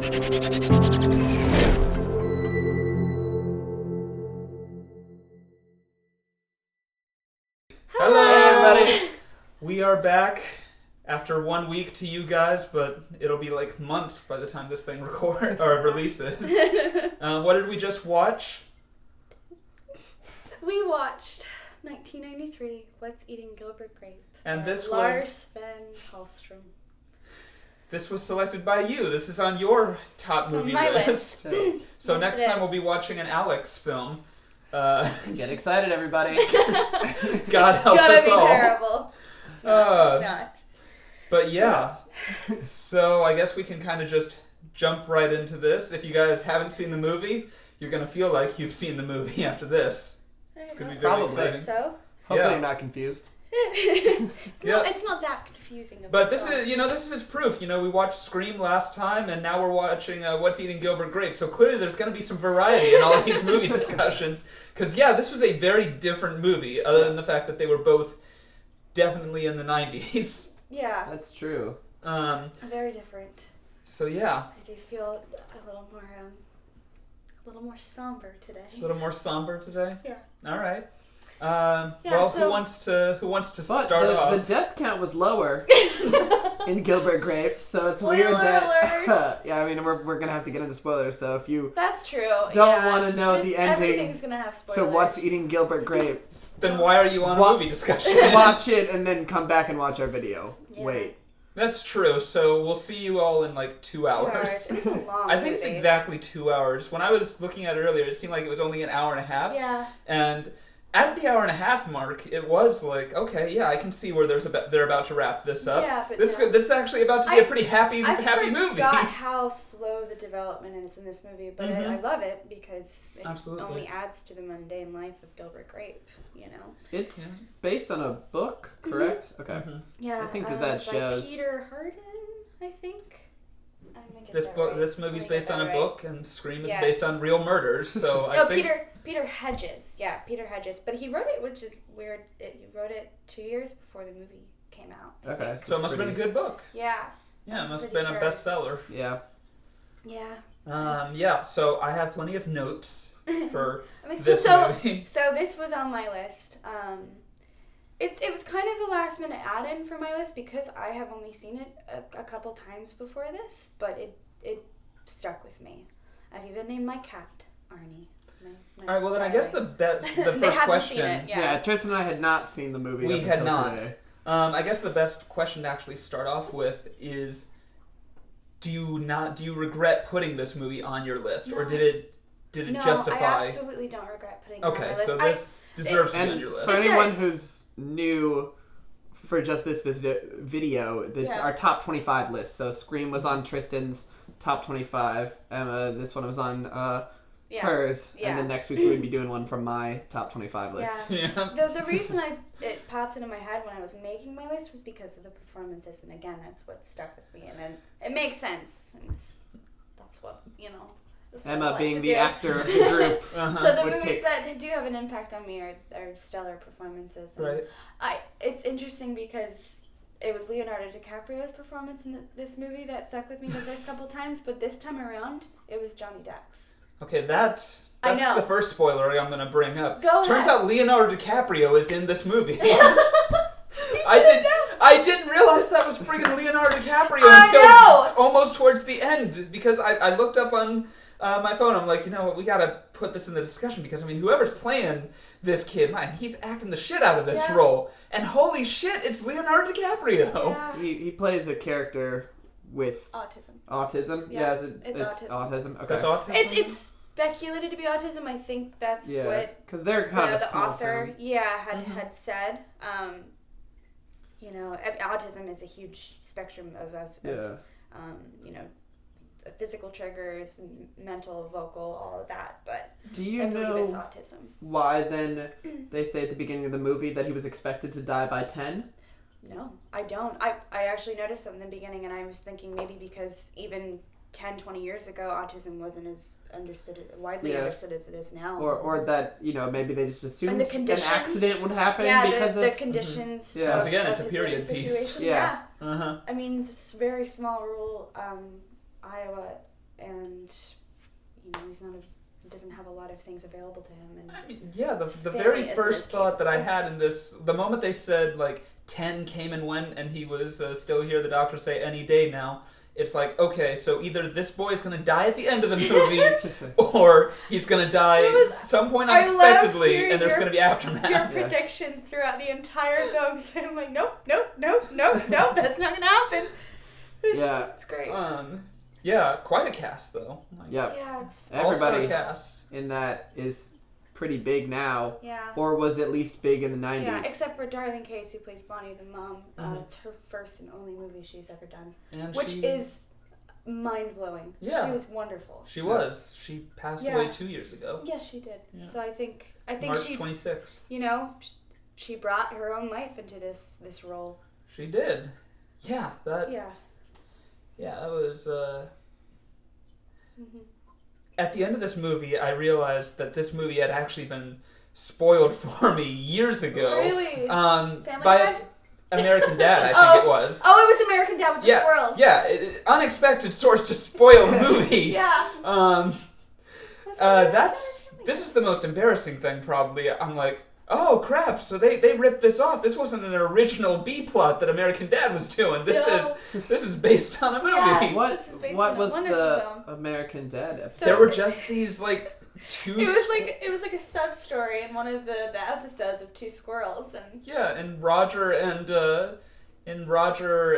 We are back after 1 week to you guys, but it'll be like months by the time this thing releases. What did we just watch? We watched 1993, What's Eating Gilbert Grape? And this Lars Van Hallstrom. This was selected by you. This is on your top movie list. So yes, next time we'll be watching an Alex film. Get excited, everybody. God help us all. It's terrible. It's not. But yeah, so I guess we can kind of just jump right into this. If you guys haven't seen the movie, you're going to feel like you've seen the movie after this. It's going to be very exciting. So? Hopefully you're not confused. It's not that confusing. But this is proof. We watched Scream last time, and now we're watching What's Eating Gilbert Grape. So clearly there's going to be some variety in all of these movie discussions. Because, this was a very different movie, other than the fact that they were both definitely in the 90s. Yeah. That's true. Very different. So, yeah. I do feel a little more somber today. A little more somber today? Yeah. All right. Who wants to start off? The death count was lower in Gilbert Grape, so it's Spoiler weird that. alert. Yeah, I mean we're gonna have to get into spoilers. So if you that's true. don't want to know the ending, everything's gonna have spoilers. So What's Eating Gilbert Grape? Then why are you on a movie discussion? Watch it and then come back and watch our video. Yeah. Wait. That's true. So we'll see you all in like 2 hours. It's a long I think it's exactly 2 hours. When I was looking at it earlier, it seemed like it was only an hour and a half. Yeah. And at the hour and a half mark, it was like, okay, yeah, I can see where they're about to wrap this up. Yeah, but this is actually about to be a pretty happy movie. I forgot how slow the development is in this movie, but I love it because it only adds to the mundane life of Gilbert Grape, It's based on a book, correct? Mm-hmm. Okay. Yeah. I think that shows. By Peter Hardin, I think. This movie's based on a book, and Scream is based on real murders. So I think Peter Hedges. Yeah, Peter Hedges. But he wrote it, which is weird. He wrote it 2 years before the movie came out. Okay. So it must have been a good book. Yeah. Yeah, it must have been a bestseller. Yeah. Yeah. So I have plenty of notes for this movie. So this was on my list. It was kind of a last minute add-in for my list because I have only seen it a couple times before this, but it stuck with me. I've even named my cat Arnie. All right, well then I guess the first question. Yeah, Tristan and I had not seen the movie. We had not. Today. I guess the best question to actually start off with is, do you regret putting this movie on your list, or did it justify? No, I absolutely don't regret putting it on my list. Okay, so this deserves to be on your list. For anyone who's new for just this video, it's our top 25 list. So Scream was on Tristan's top 25. This one was on hers. Yeah. And then next week we would be doing one from my top 25 list. Yeah. The reason it popped into my head when I was making my list was because of the performances, and again, that's what stuck with me, and then it makes sense. And that's what Emma being the actor of the group. So the movies that do have an impact on me are stellar performances. And right. It's interesting because it was Leonardo Dicaprio's performance in this movie that stuck with me the first couple times, but this time around, it was Johnny Depp's. Okay, that's the first spoiler I'm going to bring up. Turns out Leonardo DiCaprio is in this movie. I didn't realize that was friggin' Leonardo DiCaprio until almost towards the end, because I looked up on my phone. I'm like, we gotta put this in the discussion because whoever's playing this kid, man, he's acting the shit out of this role, and holy shit, it's Leonardo DiCaprio. Yeah. He plays a character with autism. Yeah, it's autism. Okay, that's autism. It's speculated to be autism. I think that's what because they're kind of a the small author town. had said. Autism is a huge spectrum of physical triggers, mental, vocal, all of that. But do you know it's autism? Why then they say at the beginning of the movie that he was expected to die by 10? No, I don't. I actually noticed that in the beginning, and I was thinking maybe because even 10, 20 years ago, autism wasn't as widely understood as it is now. Or that, maybe they just assumed an accident would happen because of... the conditions. Yeah. Once again, it's a period piece. Yeah. Uh-huh. This very small rural Iowa and he's not doesn't have a lot of things available to him. And I mean, yeah, the very first thought that I had in this, the moment they said, like, 10 came and went and he was still here, the doctor say any day now, it's like, okay, so either this boy's going to die at the end of the movie or he's going to die at some point unexpectedly and there's going to be aftermath. Your predictions throughout the entire film, because I'm like, nope, that's not going to happen. Yeah. It's great. Yeah, quite a cast, though. Like, yeah, it's everybody cast in that is pretty big now. Yeah. Or was at least big in the 90s. Yeah, except for Darlene Cates, who plays Bonnie, the mom. It's her first and only movie she's ever done. And which is mind-blowing. Yeah. She was wonderful. She was. She passed away 2 years ago. Yes, she did. Yeah. So I think March she... 26th. She brought her own life into this role. She did. Yeah, that... Yeah. Yeah, that was... At the end of this movie, I realized that this movie had actually been spoiled for me years ago. Really? By Guy? American Dad, I think it was. Oh, it was American Dad with the squirrels. Yeah, unexpected source to spoil the movie. Yeah. This is the most embarrassing thing, probably. I'm like, oh crap! So they ripped this off. This wasn't an original B plot that American Dad was doing. This is based on a movie. Yeah, what was the film. American Dad episode? So there were just these like two. It was like a sub story in one of the episodes of Two Squirrels and. Yeah, in Roger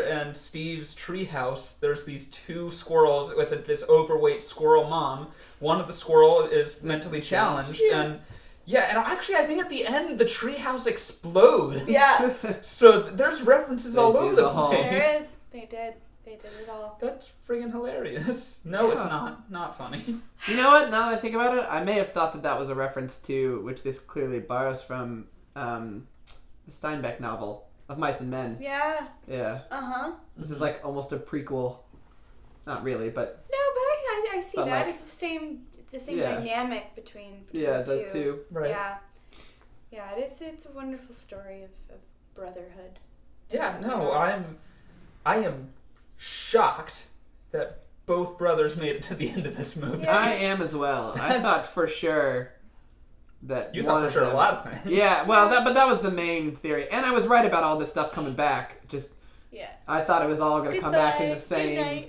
and Steve's treehouse, there's these two squirrels with this overweight squirrel mom. One of the squirrel is mentally challenged and. Yeah, and actually, I think at the end, the treehouse explodes. Yeah. So there's references all over the place. There is. They did it all. That's friggin' hilarious. No, it's not. Not funny. You know what? Now that I think about it, I may have thought that was a reference to, which this clearly borrows from, the Steinbeck novel of Mice and Men. Yeah. Yeah. Uh-huh. This is like almost a prequel. Not really, but... No, but I see that. Like, it's the same dynamic between the two. two. Right. Yeah, it's a wonderful story of brotherhood. Yeah, no, I am shocked that both brothers made it to the end of this movie. Yeah. I am as well. I thought for sure that you thought for sure a lot of things. Yeah, well, that was the main theory, and I was right about all this stuff coming back. Just I thought it was all going to come back in the same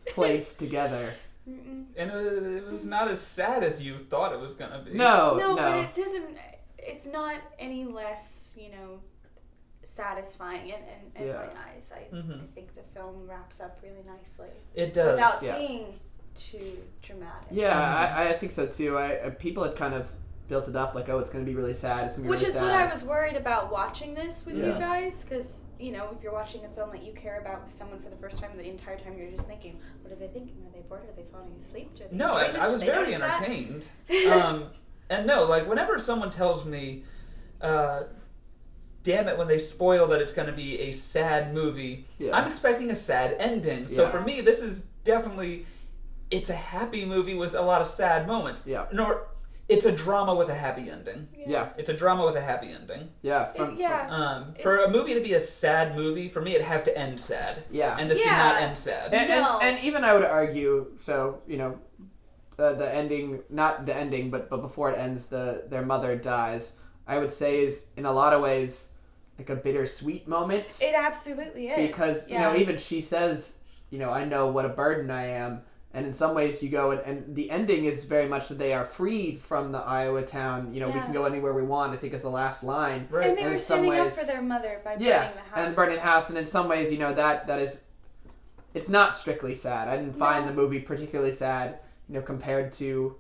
place together. Mm-mm. And it was not as sad as you thought it was going to be. No, but it doesn't. It's not any less, satisfying in my eyes. I think the film wraps up really nicely. It does. Without being too dramatic. Yeah, I think so too. People had kind of built it up like, oh, it's going to be really sad. It's going to be Which really is sad. what I was worried about watching this with you guys, because, if you're watching a film that you care about with someone for the first time, the entire time you're just thinking, what are they thinking? Are they bored? Are they falling asleep? No, I was very entertained. And no, like, whenever someone tells me, damn it, when they spoil that it's going to be a sad movie, I'm expecting a sad ending. So for me, this is definitely, it's a happy movie with a lot of sad moments. Yeah. It's a drama with a happy ending. Yeah. It's a drama with a happy ending. Yeah. For a movie to be a sad movie, for me, it has to end sad. Yeah. And this did not end sad. And even I would argue, so, the ending, not the ending, but before it ends, their mother dies, I would say is, in a lot of ways, like a bittersweet moment. It absolutely is. Because, even she says, I know what a burden I am. And in some ways you go, and the ending is very much that they are freed from the Iowa town. We can go anywhere we want, I think is the last line. Right. And they were standing up for their mother by burning the house. And burning the house. And in some ways, that is, it's not strictly sad. I didn't find the movie particularly sad, compared to,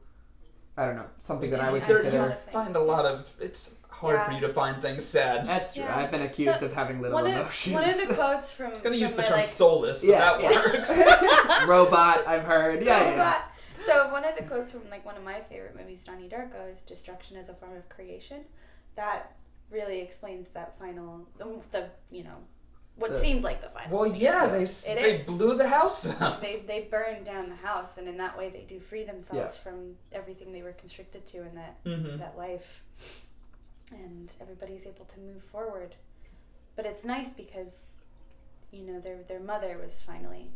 I don't know, something that I would consider. It's hard for you to find things sad. That's true. I've been accused of having little emotions. One of the quotes from... I was going to use the term soulless, but that works. Robot, I've heard. Yeah. So one of the quotes from one of my favorite movies, Donnie Darko, is "Destruction as a form of creation." That really explains that final, seems like the final. Well, scene. they blew the house up. They burned down the house, and in that way they do free themselves from everything they were constricted to in that life. And everybody's able to move forward. But it's nice because, their mother was finally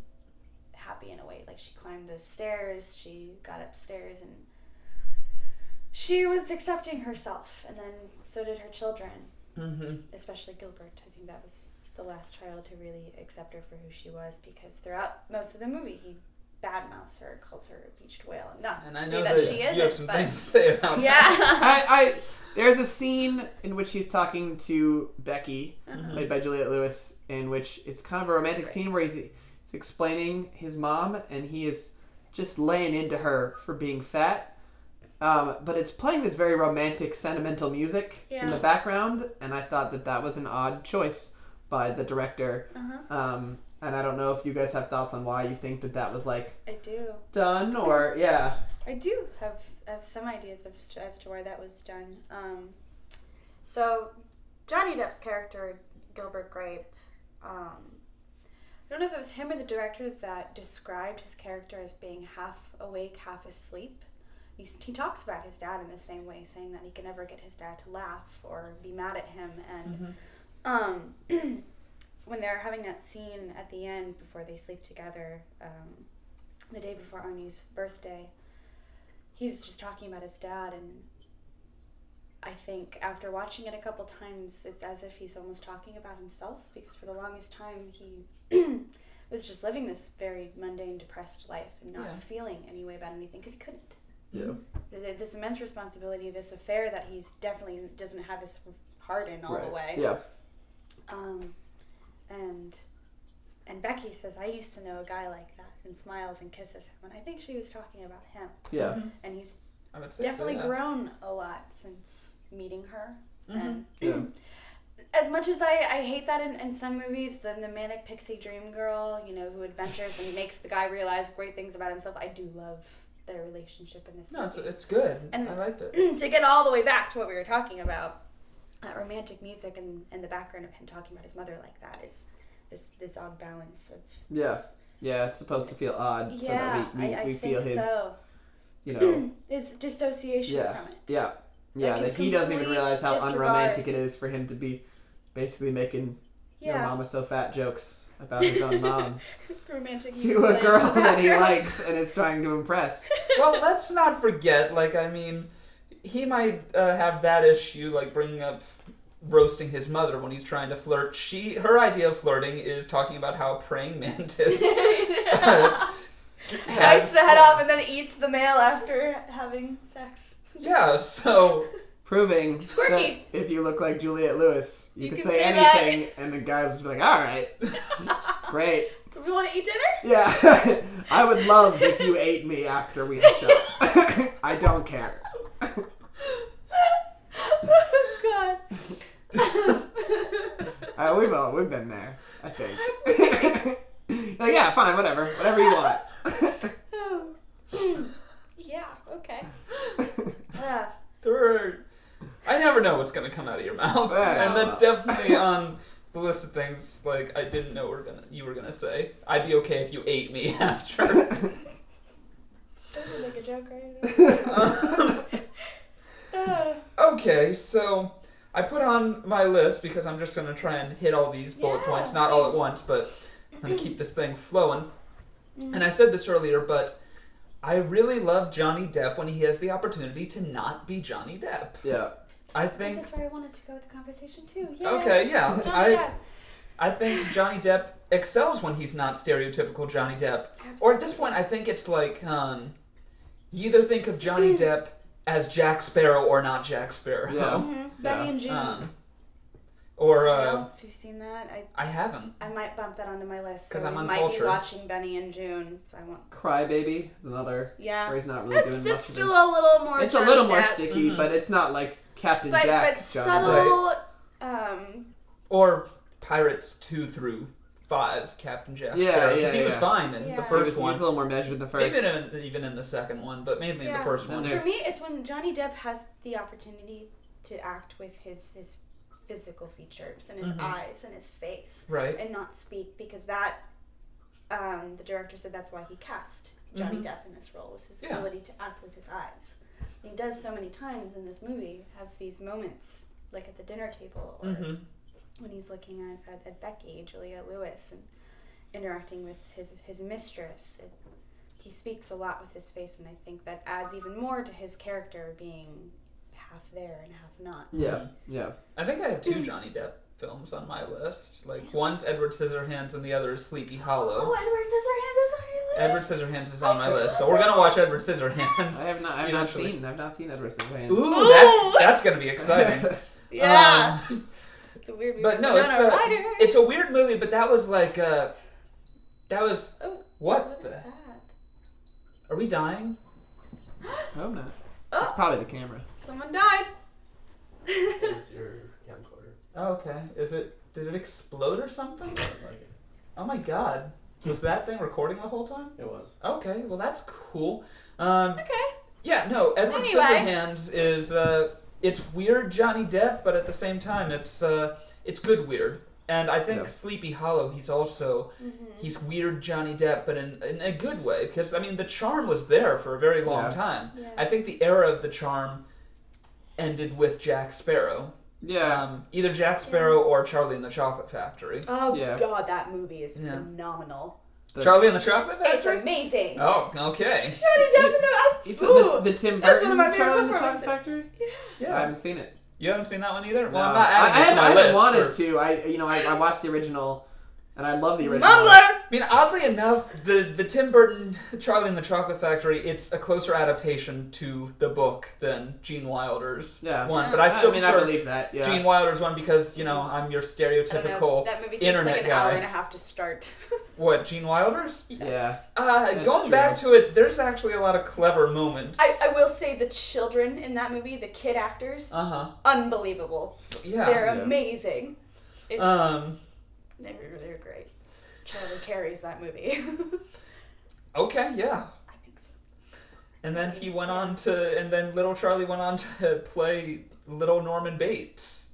happy in a way. Like, she climbed those stairs, she got upstairs, and she was accepting herself, and then so did her children, especially Gilbert. I think that was the last child to really accept her for who she was, because throughout most of the movie, he badmouths her, calls her a beached whale. Not and to I say know that she you isn't, have some but things to say about that. There's a scene in which he's talking to Becky, played by Juliette Lewis, in which it's kind of a romantic scene where he's explaining his mom, and he is just laying into her for being fat. But it's playing this very romantic, sentimental music in the background, and I thought that was an odd choice by the director. And I don't know if you guys have thoughts on why you think that was like I do. done, or I do have some ideas as to why that was done. So Johnny Depp's character, Gilbert Grape, I don't know if it was him or the director that described his character as being half awake, half asleep. He talks about his dad in the same way, saying that he can never get his dad to laugh or be mad at him. And when they're having that scene at the end before they sleep together, the day before Arnie's birthday, he's just talking about his dad, and I think after watching it a couple times, it's as if he's almost talking about himself, because for the longest time he was just living this very mundane, depressed life and not feeling any way about anything, because he couldn't. This immense responsibility, this affair that he's definitely doesn't have his heart in all the way. And Becky says, I used to know a guy like that, and smiles and kisses him. And I think she was talking about him. And he's definitely grown a lot since meeting her. And as much as I hate that in some movies, the manic pixie dream girl, who adventures and makes the guy realize great things about himself, I do love their relationship in this movie. No, it's good. And I liked it. To get all the way back to what we were talking about, that romantic music and the background of him talking about his mother like that is this odd balance of... it's supposed to feel odd, so that we feel his, so. His dissociation from it. Like that he doesn't even realize how unromantic it is for him to be basically making your mom was so fat jokes about his own mom romantic to a girl that he likes and is trying to impress. Well, let's not forget, he might have that issue, bringing up roasting his mother when he's trying to flirt. Her idea of flirting is talking about how a praying mantis bites the head off and then eats the male after having sex. Yeah, so... Proving that if you look like Juliette Lewis, you can say anything, and the guys will just be like, all right, great. Do we want to eat dinner? Yeah, I would love if you ate me after we hooked up. I don't care. Oh, God. We've been there, I think. Yeah, fine, whatever you want. Yeah, okay. I never know what's gonna come out of your mouth, and that's definitely on the list of things I didn't know you were gonna say. I'd be okay if you ate me after. Don't you make a joke, right? Okay, so I put on my list because I'm just gonna try and hit all these bullet points, not all at once, but I'm gonna keep this thing flowing. And I said this earlier, but I really love Johnny Depp when he has the opportunity to not be Johnny Depp. Yeah. I think... This is where I wanted to go with the conversation, too. Yay. Okay, yeah. Johnny Depp. I think Johnny Depp excels when he's not stereotypical Johnny Depp. Absolutely. Or at this point, I think it's you either think of Johnny Depp as Jack Sparrow or not Jack Sparrow. Yeah. Betty and June. If you've seen that, I haven't. I might bump that onto my list. Because so I'm I uncultured. might be watching Benny and June, so I won't. Crybaby is another. Yeah. Where he's not really doing much. It's still a little more. It's a little more sticky, but it's not like Captain Jack. But subtle. Or Pirates 2 through 5, Captain Jack. Yeah, because he was fine in the first one. He was a little more measured in the first. Even in the second one, but mainly in the first one. For me, it's when Johnny Depp has the opportunity to act with his physical features and his eyes and his face, and not speak, because that the director said that's why he cast Johnny Depp in this role, was his ability to act with his eyes. And he does so many times in this movie have these moments, like at the dinner table or when he's looking at Becky, Juliette Lewis, interacting with his mistress. He speaks a lot with his face, and I think that adds even more to his character being half there and half not. Yeah. I think I have 2 Johnny Depp films on my list. Like, one's Edward Scissorhands and the other is Sleepy Hollow. Oh, Edward Scissorhands is on your list? Edward Scissorhands is on my list, so we're gonna watch Edward Scissorhands. I've not seen Edward Scissorhands. Ooh, that's gonna be exciting. Yeah. It's a weird movie. But no, it's a weird movie, but that was like what is the... that? Are we dying? I hope not. It's probably the camera. Someone died. It's your camcorder. Oh, okay. Did it explode or something? Oh my god. Was that thing recording the whole time? It was. Okay, well that's cool. Okay. Yeah, no, Edward Anyway. Scissorhands is it's weird Johnny Depp, but at the same time it's good weird. And I think Sleepy Hollow, he's weird Johnny Depp, but in a good way, because I mean the charm was there for a very long time. Yeah. I think the era of the charm ended with Jack Sparrow. Yeah. Either Jack Sparrow or Charlie and the Chocolate Factory. Oh god, that movie is phenomenal. Charlie and the Chocolate Factory? It's amazing. Oh, okay. Johnny Depp and the Tim That's Burton one of my favorite Charlie and the Chocolate performances. Factory? Yeah. I haven't seen it. You haven't seen that one either? Well, No. I'm not adding it to my I list. haven't wanted to. I watched the original, and I love the original. Mumbler! I mean, oddly enough, the Tim Burton Charlie and the Chocolate Factory, it's a closer adaptation to the book than Gene Wilder's one. But I still I prefer believe that. Yeah. Gene Wilder's one because, I'm your stereotypical that movie takes internet like an guy. hour and a half to start. What, Gene Wilder's? Yes. Yeah. Going back to it, there's actually a lot of clever moments. I will say the children in that movie, the kid actors, unbelievable. Yeah. They're amazing. Um. They're great. Charlie carries that movie. Okay, yeah. I think so. And then then little Charlie went on to play Little Norman Bates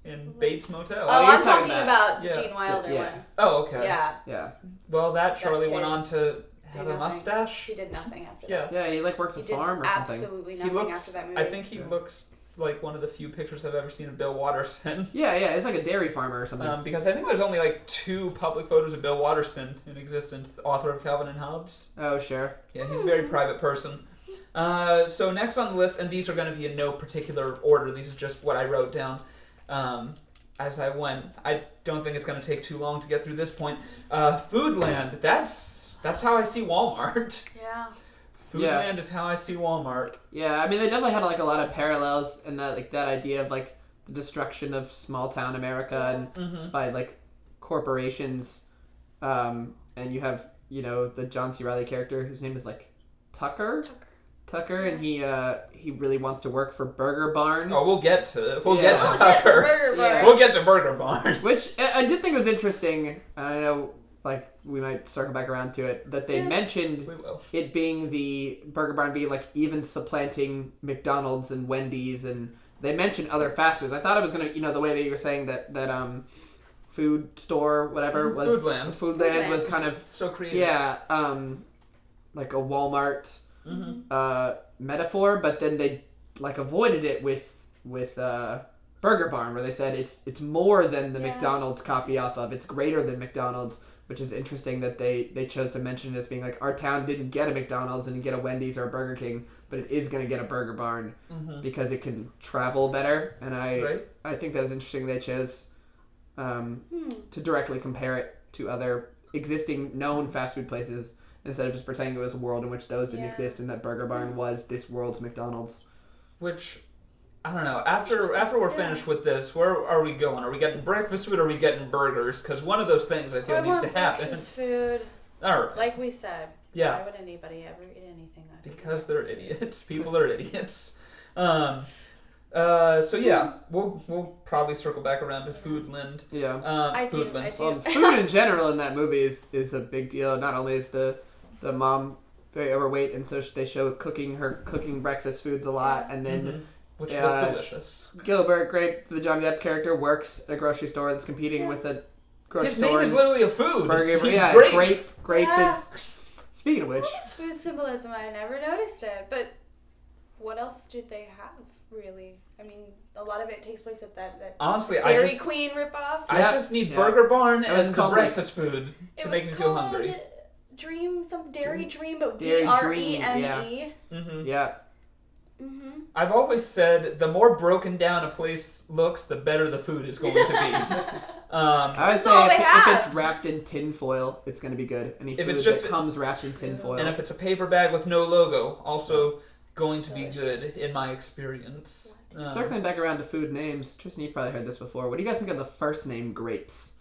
in Bates Motel. Oh, you're I'm talking talking about the Yeah. Gene Wilder one. Oh, okay. Yeah. Yeah. Well, that Charlie kid went on to have a nothing. mustache. He did nothing after Yeah. that. Yeah, he works a He did farm or something. absolutely He nothing looks. after that movie. I think he looks like one of the few pictures I've ever seen of Bill Watterson. Yeah, it's like a dairy farmer or something. Because I think there's only like 2 public photos of Bill Watterson in existence. The author of Calvin and Hobbes. Oh, sure. Yeah, he's a very private person. So next on the list, and these are going to be in no particular order. These are just what I wrote down as I went. I don't think it's going to take too long to get through this point. Foodland. That's how I see Walmart. Yeah. Foodland is how I see Walmart. Yeah, I mean, they definitely had like a lot of parallels in that idea of like the destruction of small town America and by like corporations. And you have the John C. Reilly character whose name is like Tucker, and he really wants to work for Burger Barn. Oh, we'll get to Tucker. Burger Barn. We'll get to Burger Barn. Which I did think was interesting. I don't know, like we might circle back around to it, that they mentioned it being the Burger Barn being like even supplanting McDonald's and Wendy's, and they mentioned other fast foods. I thought it was gonna, the way that you were saying that food store whatever was Foodland was kind of so creative. Yeah, like a Walmart metaphor, but then they like avoided it with Burger Barn, where they said it's more than the McDonald's copy off of. It's greater than McDonald's, which is interesting that they chose to mention it as being like our town didn't get a McDonald's and get a Wendy's or a Burger King, but it is going to get a Burger Barn because it can travel better. And I think that was interesting they chose to directly compare it to other existing known fast food places instead of just pretending it was a world in which those didn't exist and that Burger Barn was this world's McDonald's. Which, I don't know. After we're finished with this, where are we going? Are we getting breakfast food or are we getting burgers? Because one of those things I feel needs to happen. Breakfast food. All right. Like we said. Yeah. Why would anybody ever eat anything? Because they're idiots. People are idiots. So yeah, we'll probably circle back around to Foodland. Yeah. I do. Well, food in general in that movie is a big deal. Not only is the mom very overweight, and so they show cooking breakfast foods a lot, and then which look delicious. Gilbert Grape, the Johnny Depp character, works at a grocery store that's competing with a grocery His store. name is literally a food. Grape. Grape is. Speaking of which, What is food symbolism? I never noticed it, but what else did they have, really? I mean, a lot of it takes place at that Honestly, Dairy Queen ripoff. I just need Burger Barn and the breakfast food to make me feel hungry. Dairy Dream, but Dairy DREME. Yeah. Mm-hmm. Yeah. Mm-hmm. I've always said the more broken down a place looks, the better the food is going to be. I would say if it's wrapped in tin foil, it's going to be good. Any food that comes wrapped in tin foil. And if it's a paper bag with no logo, also going to be good in my experience. Circling back around to food names, Tristan, you've probably heard this before. What do you guys think of the first name Grapes?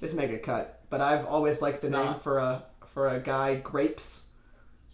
This may get cut, but I've always liked the name for a guy, Grapes.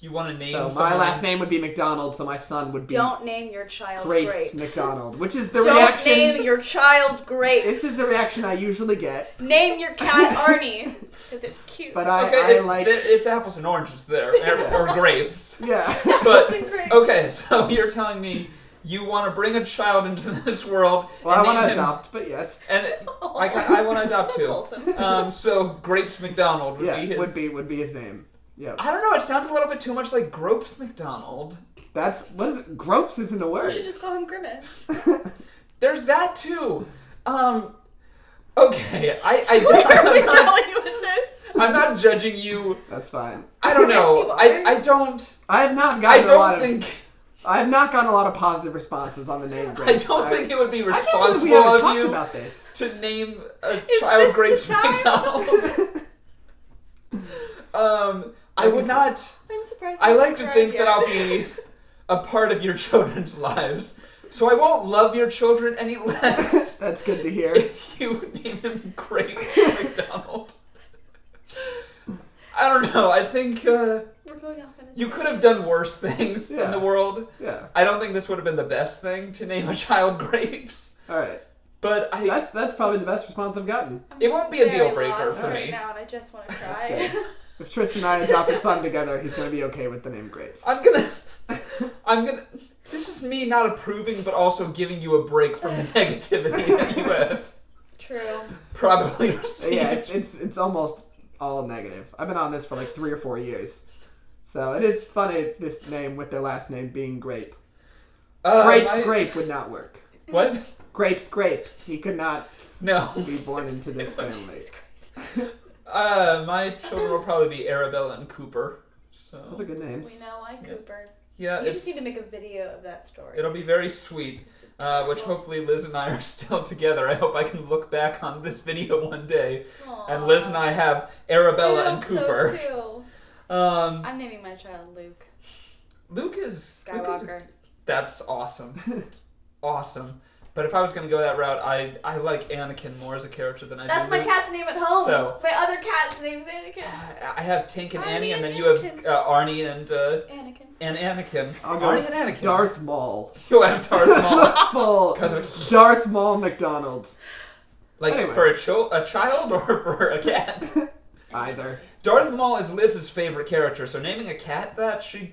You want to name So my last name would be McDonald, so my son would be... Don't name your child Grapes. McDonald, which is the reaction... Don't name your child Grapes. This is the reaction I usually get. Name your cat Arnie, because it's cute. But I like... It's apples and oranges there, or grapes. Yeah. But, okay, so you're telling me you want to bring a child into this world... Well, I want to adopt, but yes. And I want to adopt too. Wholesome. So Grapes McDonald would be his... would be his name. Yeah. I don't know. It sounds a little bit too much like Gropes McDonald. What is it? Gropes isn't a word. You should just call him Grimace. There's that too. Okay. Where are we going with this? I'm not judging you. That's fine. I don't know. I don't. I have not gotten I have not gotten a lot of positive responses on the name Grapes. I don't think it would be responsible I can't believe we haven't of talked you about this. to name a child Grapes McDonald. I would not. I'm surprised. I like to think that I'll be a part of your children's lives, so I won't love your children any less. That's good to hear. If you name him Grapes McDonald. I don't know. I think we're going off in a you could have done worse things in the world. Yeah. I don't think this would have been the best thing to name a child Grapes. All right. But that's probably the best response I've gotten. It won't be a deal breaker for me. Right now, and I just want to cry. If Tristan and I adopt a son together, he's going to be okay with the name Grapes. I'm gonna. This is me not approving, but also giving you a break from the negativity that you have. True. Probably received. Yeah, it's almost all negative. I've been on this for like 3 or 4 years, so it is funny this name with their last name being Grape. Grape would not work. What? Grape. He could not. No. Be born into this family. Jesus Christ. My children will probably be Arabella and Cooper. So those are good names. We know why Cooper. Yeah, you just need to make a video of that story. It'll be very sweet, which hopefully Liz and I are still together. I hope I can look back on this video one day, and Liz and I have Arabella and Cooper. So too. I'm naming my child Luke. Luke is Skywalker. That's awesome. It's awesome. But if I was going to go that route, I like Anakin more as a character than I do That's my Luke. cat's name at home. So, my other cat's name is Anakin. I have Tink and Annie, and then Arnie you have and Arnie and Anakin. And Anakin. I'll go Arnie and Anakin. Darth Maul. You have Darth Maul. Darth Maul McDonald's. Like anyway. For a child or for a cat? Either. Darth Maul is Liz's favorite character, so naming a cat that, she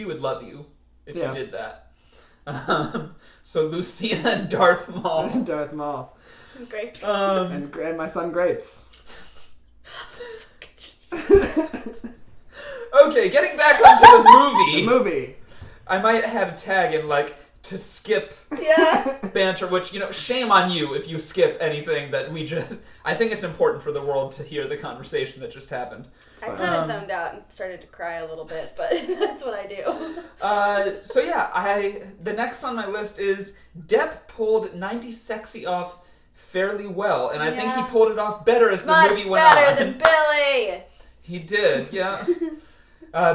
would love you if you did that. So Lucina and Darth Maul. Darth Maul. And Grapes. And my son Grapes. Okay, getting back onto the movie. The movie. I might have a tag in to skip banter, which, shame on you if you skip anything that we just... I think it's important for the world to hear the conversation that just happened. I kind of zoned out and started to cry a little bit, but that's what I do. So yeah, the next on my list is Depp pulled 90 Sexy off fairly well, and I think he pulled it off better as the movie went on. Much better than Billy! He did, yeah.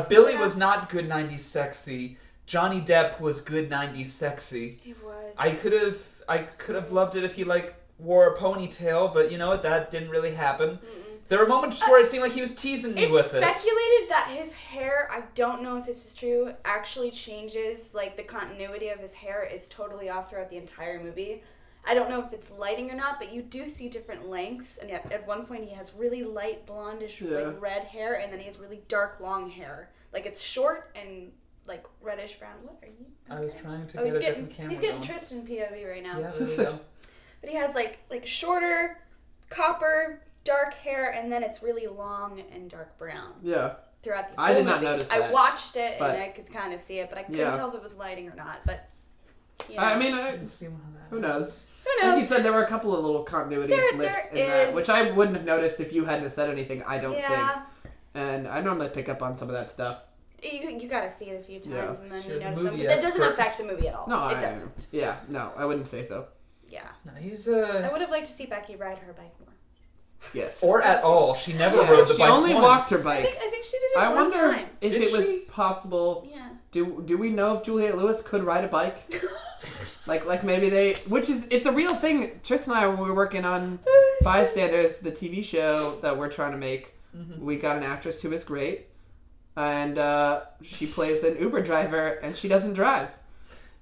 Billy was not good 90s sexy. Johnny Depp was good 90s sexy. He was. I could have loved it if he wore a ponytail, but you know what? That didn't really happen. There were moments where it seemed like he was teasing me with it. It's speculated that his hair, I don't know if this is true, actually changes. The continuity of his hair is totally off throughout the entire movie. I don't know if it's lighting or not, but you do see different lengths. And at one point, he has really light blondish, red hair, and then he has really dark, long hair. It's short and reddish brown. What are you? Okay. I was trying to get a different camera. He's getting Tristan POV right now. Yeah, there we go. But he has shorter, copper, dark hair, and then it's really long and dark brown. Yeah. throughout the whole I did not movie. notice that. I watched it but, and I could kind of see it, but I couldn't tell if it was lighting or not. But you know. I mean, who knows? Like you said, there were a couple of little continuity blips in that, which I wouldn't have noticed if you hadn't said anything, I don't think. And I normally pick up on some of that stuff. You gotta see it a few times and then you notice the them. But that doesn't affect the movie at all. No, it doesn't. Yeah, no, I wouldn't say so. Yeah. No, he's I would have liked to see Becky ride her bike more. Yes. Or at all. She never rode the bike. She only once. walked her bike. I think she did it I one wonder time. if Did it was she? possible. Yeah. Do we know if Juliette Lewis could ride a bike? like maybe it's a real thing. Tristan and I, when we were working on Bystanders, the TV show that we're trying to make, we got an actress who is great, and she plays an Uber driver, and she doesn't drive.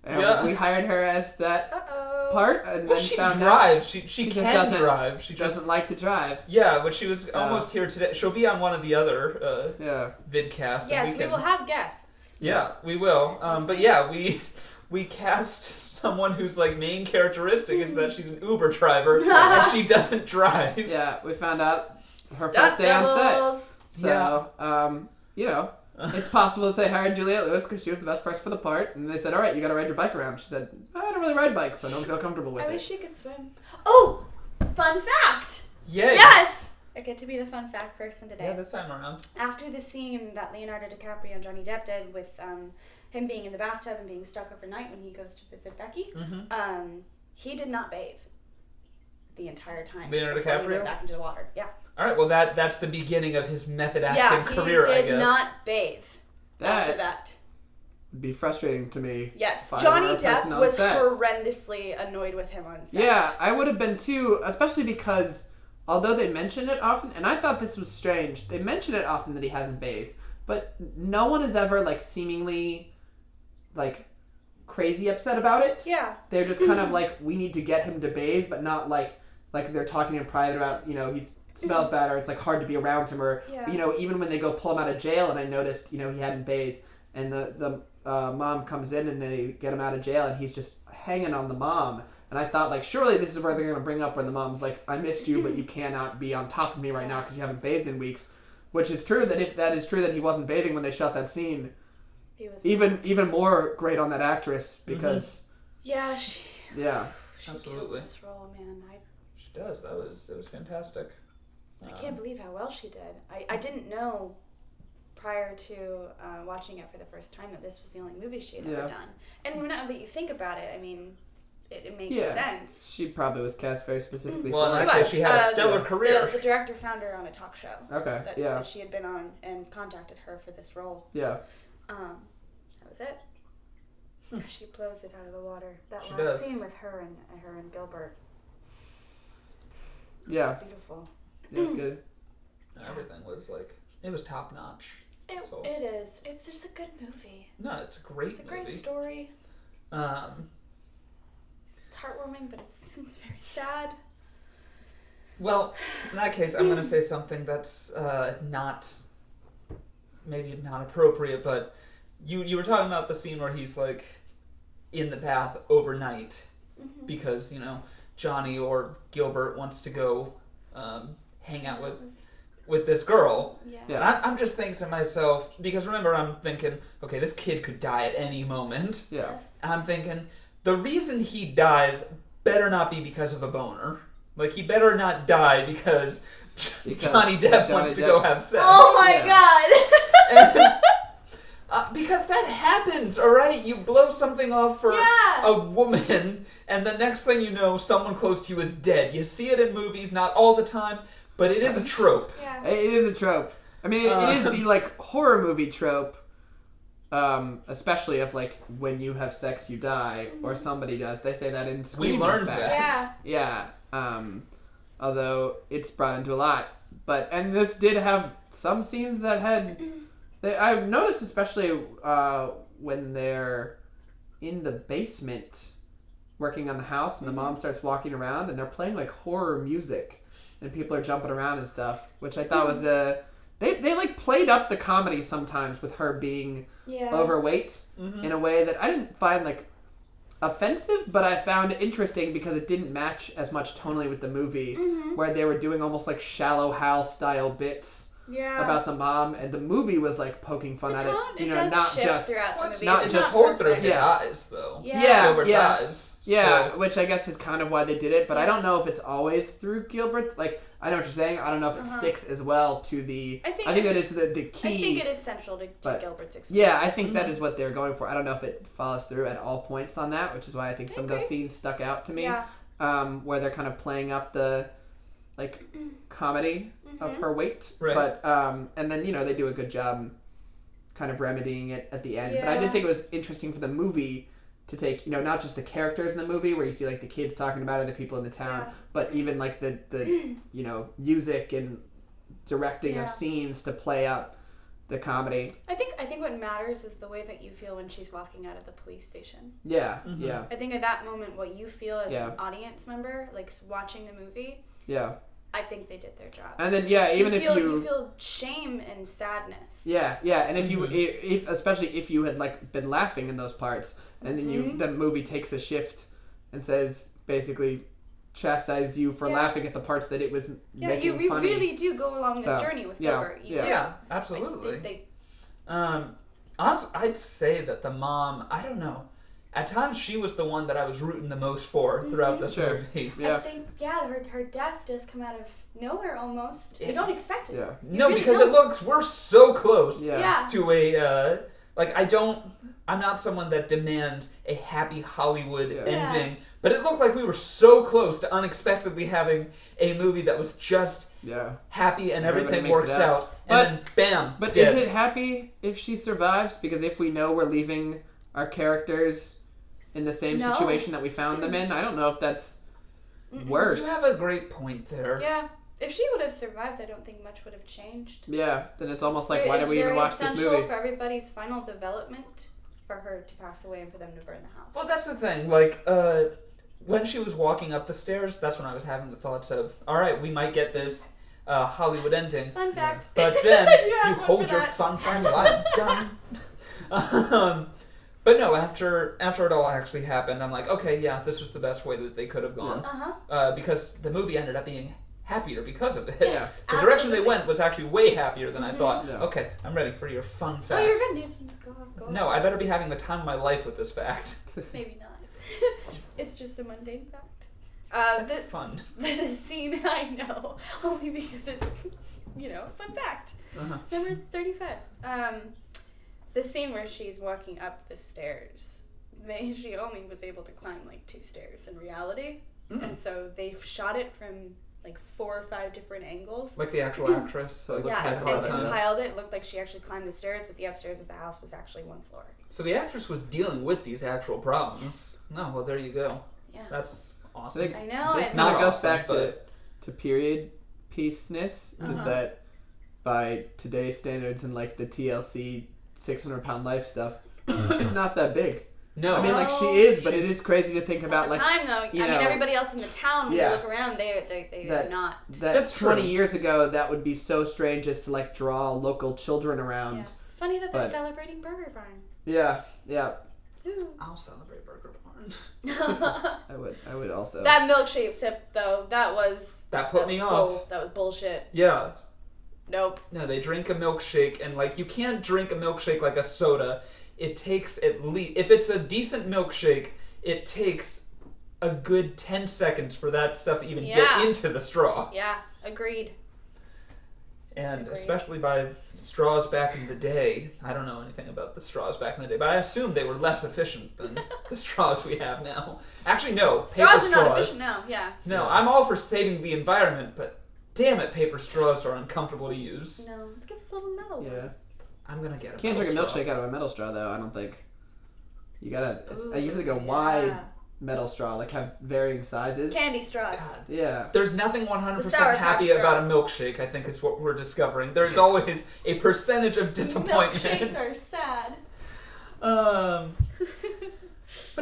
And we hired her as that part, and then she found drives. out She just can doesn't drive. She doesn't like to drive. Yeah, but she was almost here today. She'll be on one of the other vidcasts. Yes, we will have guests. Yeah, we will. But yeah, we cast someone whose like main characteristic is that she's an Uber driver and she doesn't drive. Yeah, we found out her Stunt first day on doubles. set. So, you know, it's possible that they hired Juliette Lewis because she was the best person for the part, and they said, "All right, you got to ride your bike around." She said, "I don't really ride bikes, so I don't feel comfortable with At it." least she could swim. Oh, fun fact! Yay. Yes, I get to be the fun fact person today. Yeah, this time around. After the scene that Leonardo Dicaprio and Johnny Depp did with him being in the bathtub and being stuck overnight when he goes to visit Becky, he did not bathe the entire time. Leonardo before he DiCaprio? went back into the water. Yeah. All right, well that's the beginning of his method acting career, I guess. He did not bathe after that. It'd be frustrating to me. Yes, if I Johnny were a person Depp on was set. horrendously annoyed with him on set. Yeah, I would have been too, especially because although they mention it often, and I thought this was strange, they mention it often that he hasn't bathed, but no one is ever like seemingly like crazy upset about it. Yeah. They're just kind of like, we need to get him to bathe, but not like they're talking in private about, you know, he smells bad or it's like hard to be around him, or you know, even when they go pull him out of jail and I noticed, you know, he hadn't bathed and the mom comes in and they get him out of jail and he's just hanging on the mom. And I thought, like, surely this is where they're going to bring up when the mom's like, I missed you, but you cannot be on top of me right now because you haven't bathed in weeks. Which is true, that if that is true that he wasn't bathing when they shot that scene, He was even more great on that actress because... Yeah, she Absolutely. kills this role, man. She does. It was fantastic. I can't believe how well she did. I didn't know prior to watching it for the first time that this was the only movie she had ever done. And now that you think about it, I mean, it makes sense. She probably was cast very specifically well, for in it. that case, she had a stellar career. The director found her on a talk show. Okay, that she had been on and contacted her for this role. Yeah. That was it. She blows it out of the water. That She last does. scene with her and Gilbert. Yeah. It's beautiful. It was good. Everything was like, it was top notch. It is. It's just a good movie. No, it's a great movie. It's a great story. It's heartwarming, but it's very sad. Well, in that case, I'm going to say something that's maybe not appropriate, but you were talking about the scene where he's like in the bath overnight because, you know, Johnny or Gilbert wants to go hang out with this girl. Yeah. And I'm just thinking to myself, because remember, I'm thinking, okay, this kid could die at any moment. Yeah. Yes. And I'm thinking, the reason he dies better not be because of a boner. Like, he better not die because Johnny Depp wants to go have sex. Oh my god! Because that happens, alright? You blow something off for a woman, and the next thing you know, someone close to you is dead. You see it in movies, not all the time, but it is a trope. Yeah. It is a trope. I mean, it is the, like, horror movie trope, especially of, like, when you have sex, you die, or somebody does. They say that in Scream. We learned that. Yeah. Although it's brought into a lot. And this did have some scenes that had... I've noticed especially when they're in the basement working on the house and the mom starts walking around and they're playing like horror music and people are jumping around and stuff, which I thought was they like played up the comedy sometimes with her being overweight in a way that I didn't find like offensive, but I found interesting because it didn't match as much tonally with the movie where they were doing almost like Shallow Hal style bits about the mom, and the movie was like poking fun at it. You know, not just not just hold through his eyes though. Gilbert's eyes. Yeah, which I guess is kind of why they did it, but I don't know if it's always through Gilbert's. Like, I know what you're saying. I don't know if it sticks as well to the. I think that is the key. I think it is central to Gilbert's experience. Yeah, I think that is what they're going for. I don't know if it follows through at all points on that, which is why I think some of those scenes stuck out to me. Yeah. Where they're kind of playing up the like comedy of her weight, right. But and then they do a good job kind of remedying it at the end. But I did think it was interesting for the movie to take not just the characters in the movie where you see like the kids talking about it, the people in the town, but even like the music and directing of scenes to play up the comedy. I think what matters is the way that you feel when she's walking out of the police station. Yeah, yeah. I think at that moment, what you feel as an audience member, like watching the movie. Yeah. I think they did their job. And then even if you feel shame and sadness. Yeah, yeah. And if especially if you had like been laughing in those parts, and then the movie takes a shift and says basically chastise you for laughing at the parts that it was making funny. You really do go along this journey with Gilbert. Yeah, absolutely. I'd say that the mom, I don't know. At times, she was the one that I was rooting the most for throughout this movie. Yeah. I think, her death does come out of nowhere almost. You don't expect it. Yeah. No, really because we're so close to a, I'm not someone that demands a happy Hollywood ending, but it looked like we were so close to unexpectedly having a movie that was just happy and everything works out. And then, bam, But dead. Is it happy if she survives? Because if we know we're leaving our characters in the same situation that we found them in, I don't know if that's worse. You have a great point there. Yeah. If she would have survived, I don't think much would have changed. Yeah, then it's almost like, why did we even watch this movie? It's very essential for everybody's final development for her to pass away and for them to burn the house. Well, that's the thing. Like, when she was walking up the stairs, that's when I was having the thoughts of, all right, we might get this Hollywood ending. Fun fact. But then you hold your fun fact. I'm done. But no, after it all actually happened, I'm like, okay, yeah, this was the best way that they could have gone. Because the movie ended up being happier because of it. Yes, the direction they went was actually way happier than I thought. Yeah. Okay, I'm ready for your fun fact. Oh, you're good. Go on. No, I better be having the time of my life with this fact. Maybe not. It's just a mundane fact. Fun. The scene, I know, only because it's, fun fact. Number 35. The scene where she's walking up the stairs, she only was able to climb like 2 stairs in reality. And so they shot it from like 4 or 5 different angles. Like the actual actress. So and compiled it. It looked like she actually climbed the stairs, but the upstairs of the house was actually 1 floor. So the actress was dealing with these actual problems. Yes. No, well, there you go. Yeah. That's awesome. I know. This kind of goes back to period piece-ness, is that by today's standards and like the TLC 600-pound life stuff, she's not that big. No. I mean, like, she is, but it is crazy to think about, at the time, though, everybody else in the town, when you look around, they're not. That's 20 years ago, that would be so strange as to, like, draw local children around. Yeah. Funny that they're celebrating Burger Barn. Yeah, yeah. Ooh. I'll celebrate Burger Barn. I would also. That milkshake sip, though, that put me off. That was bullshit. Yeah. Nope. No, they drink a milkshake, and, like, you can't drink a milkshake like a soda. It takes at least, if it's a decent milkshake, it takes a good 10 seconds for that stuff to even get into the straw. Yeah, agreed. And especially by straws back in the day, I don't know anything about the straws back in the day, but I assume they were less efficient than the straws we have now. Actually, no. Straws are not efficient now, yeah. No, I'm all for saving the environment, but damn it, paper straws are uncomfortable to use. No, let's get the little metal one. Yeah. I'm gonna get a Can't drink a milkshake out of a metal straw, though, I don't think. You have to go wide metal straw, like have varying sizes. Candy straws. God. Yeah. There's nothing 100% happy about a milkshake, I think is what we're discovering. There's always a percentage of disappointment. Milkshakes are sad. But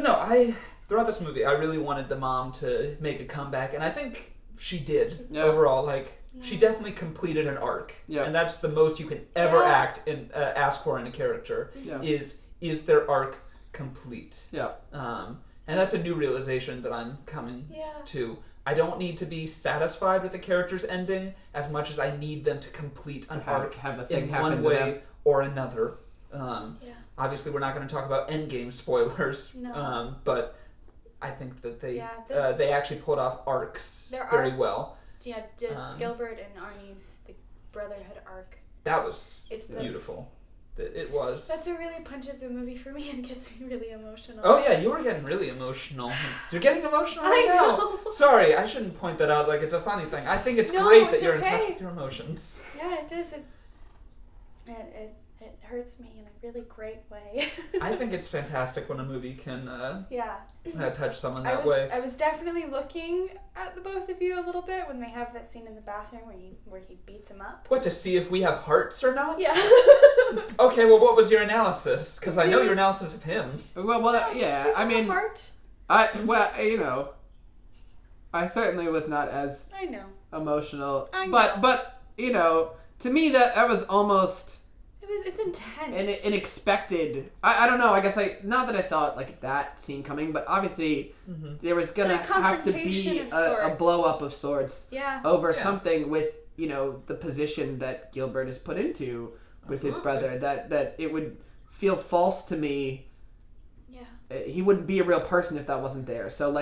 no, throughout this movie, I really wanted the mom to make a comeback, and I think she did overall. Like, she definitely completed an arc, and that's the most you can ever ask for in a character. Yeah. Is their arc complete? Yeah. And that's a new realization that I'm coming to. I don't need to be satisfied with the character's ending as much as I need them to complete an arc have a thing in happen one to way them. or another. Obviously, we're not going to talk about Endgame spoilers, but I think that they actually pulled off arcs very well. Yeah, Gilbert and Arnie's the brotherhood arc. That was beautiful. It was. That's what really punches the movie for me and gets me really emotional. Oh yeah, you were getting really emotional. You're getting emotional right now. Sorry, I shouldn't point that out like it's a funny thing. I think it's great that you're in touch with your emotions. Yeah, it is. It hurts me in a really great way. I think it's fantastic when a movie can touch someone that way. I was definitely looking at the both of you a little bit when they have that scene in the bathroom where he beats him up. What, to see if we have hearts or not? Yeah. Okay, well, what was your analysis? Because I know your analysis of him. Well, yeah. I mean, heart. I certainly was not as emotional. But to me that was almost. It's intense. An expected. I don't know. I guess not that I saw it like that scene coming, but obviously there was gonna have to be a blow up of sorts. Over something with the position that Gilbert is put into with his brother. That it would feel false to me. Yeah. He wouldn't be a real person if that wasn't there. So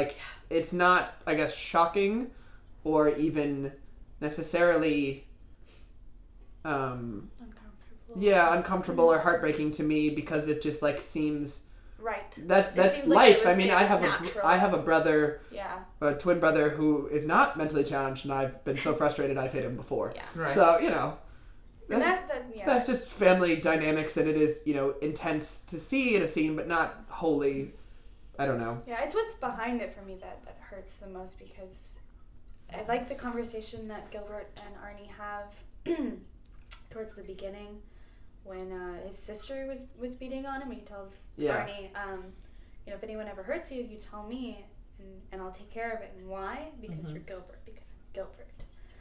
it's not, I guess, shocking or even necessarily. Uncomfortable or heartbreaking to me because it just seems right. That's life. I mean, I have a brother, a twin brother who is not mentally challenged, and I've been so frustrated I've hit him before. Yeah. Right. So that's just family dynamics, and it is intense to see in a scene, but not wholly. I don't know. Yeah, it's what's behind it for me that hurts the most because I like the conversation that Gilbert and Arnie have towards the beginning. When his sister was beating on him, he tells Arnie, if anyone ever hurts you, you tell me, and I'll take care of it. And why? Because you're Gilbert. Because I'm Gilbert.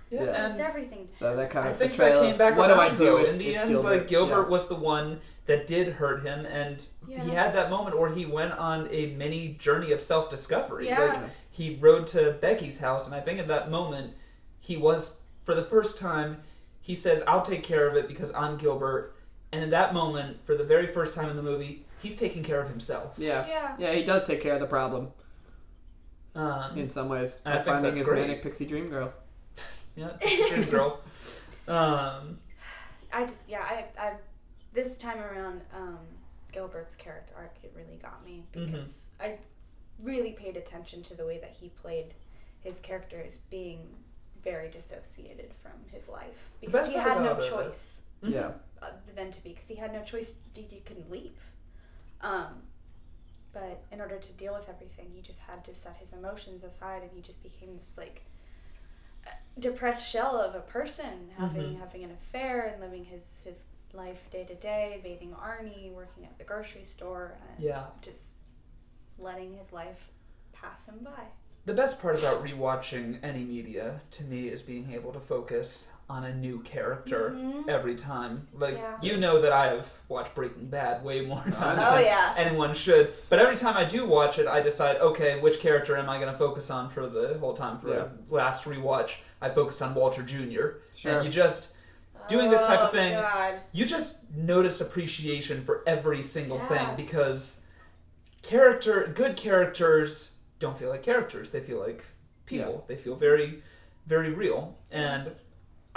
Yeah, so it's everything. So that kind of I think that came back what do I do in the end? Gilbert was the one that did hurt him, and he had that moment where he went on a mini journey of self-discovery. Yeah. He rode to Becky's house, and I think at that moment he was, for the first time, he says, "I'll take care of it because I'm Gilbert." And in that moment, for the very first time in the movie, he's taking care of himself. Yeah, he does take care of the problem. In some ways. By finding his manic pixie dream girl. Yeah, dream girl. This time around, Gilbert's character arc, it really got me because I really paid attention to the way that he played his character as being very dissociated from his life because he had no choice. Than to be, because he had no choice. He couldn't leave. But in order to deal with everything, he just had to set his emotions aside, and he just became this depressed shell of a person, having an affair and living his life day to day, bathing Arnie, working at the grocery store, and just letting his life pass him by. The best part about rewatching any media, to me, is being able to focus on a new character every time. You know that I have watched Breaking Bad way more times than anyone should. But every time I do watch it, I decide, okay, which character am I going to focus on for the whole time? For the last rewatch, I focused on Walter Jr. Sure. And you just, doing this type of thing, you just notice appreciation for every single thing because good characters don't feel like characters. They feel like people. They feel very, very real. And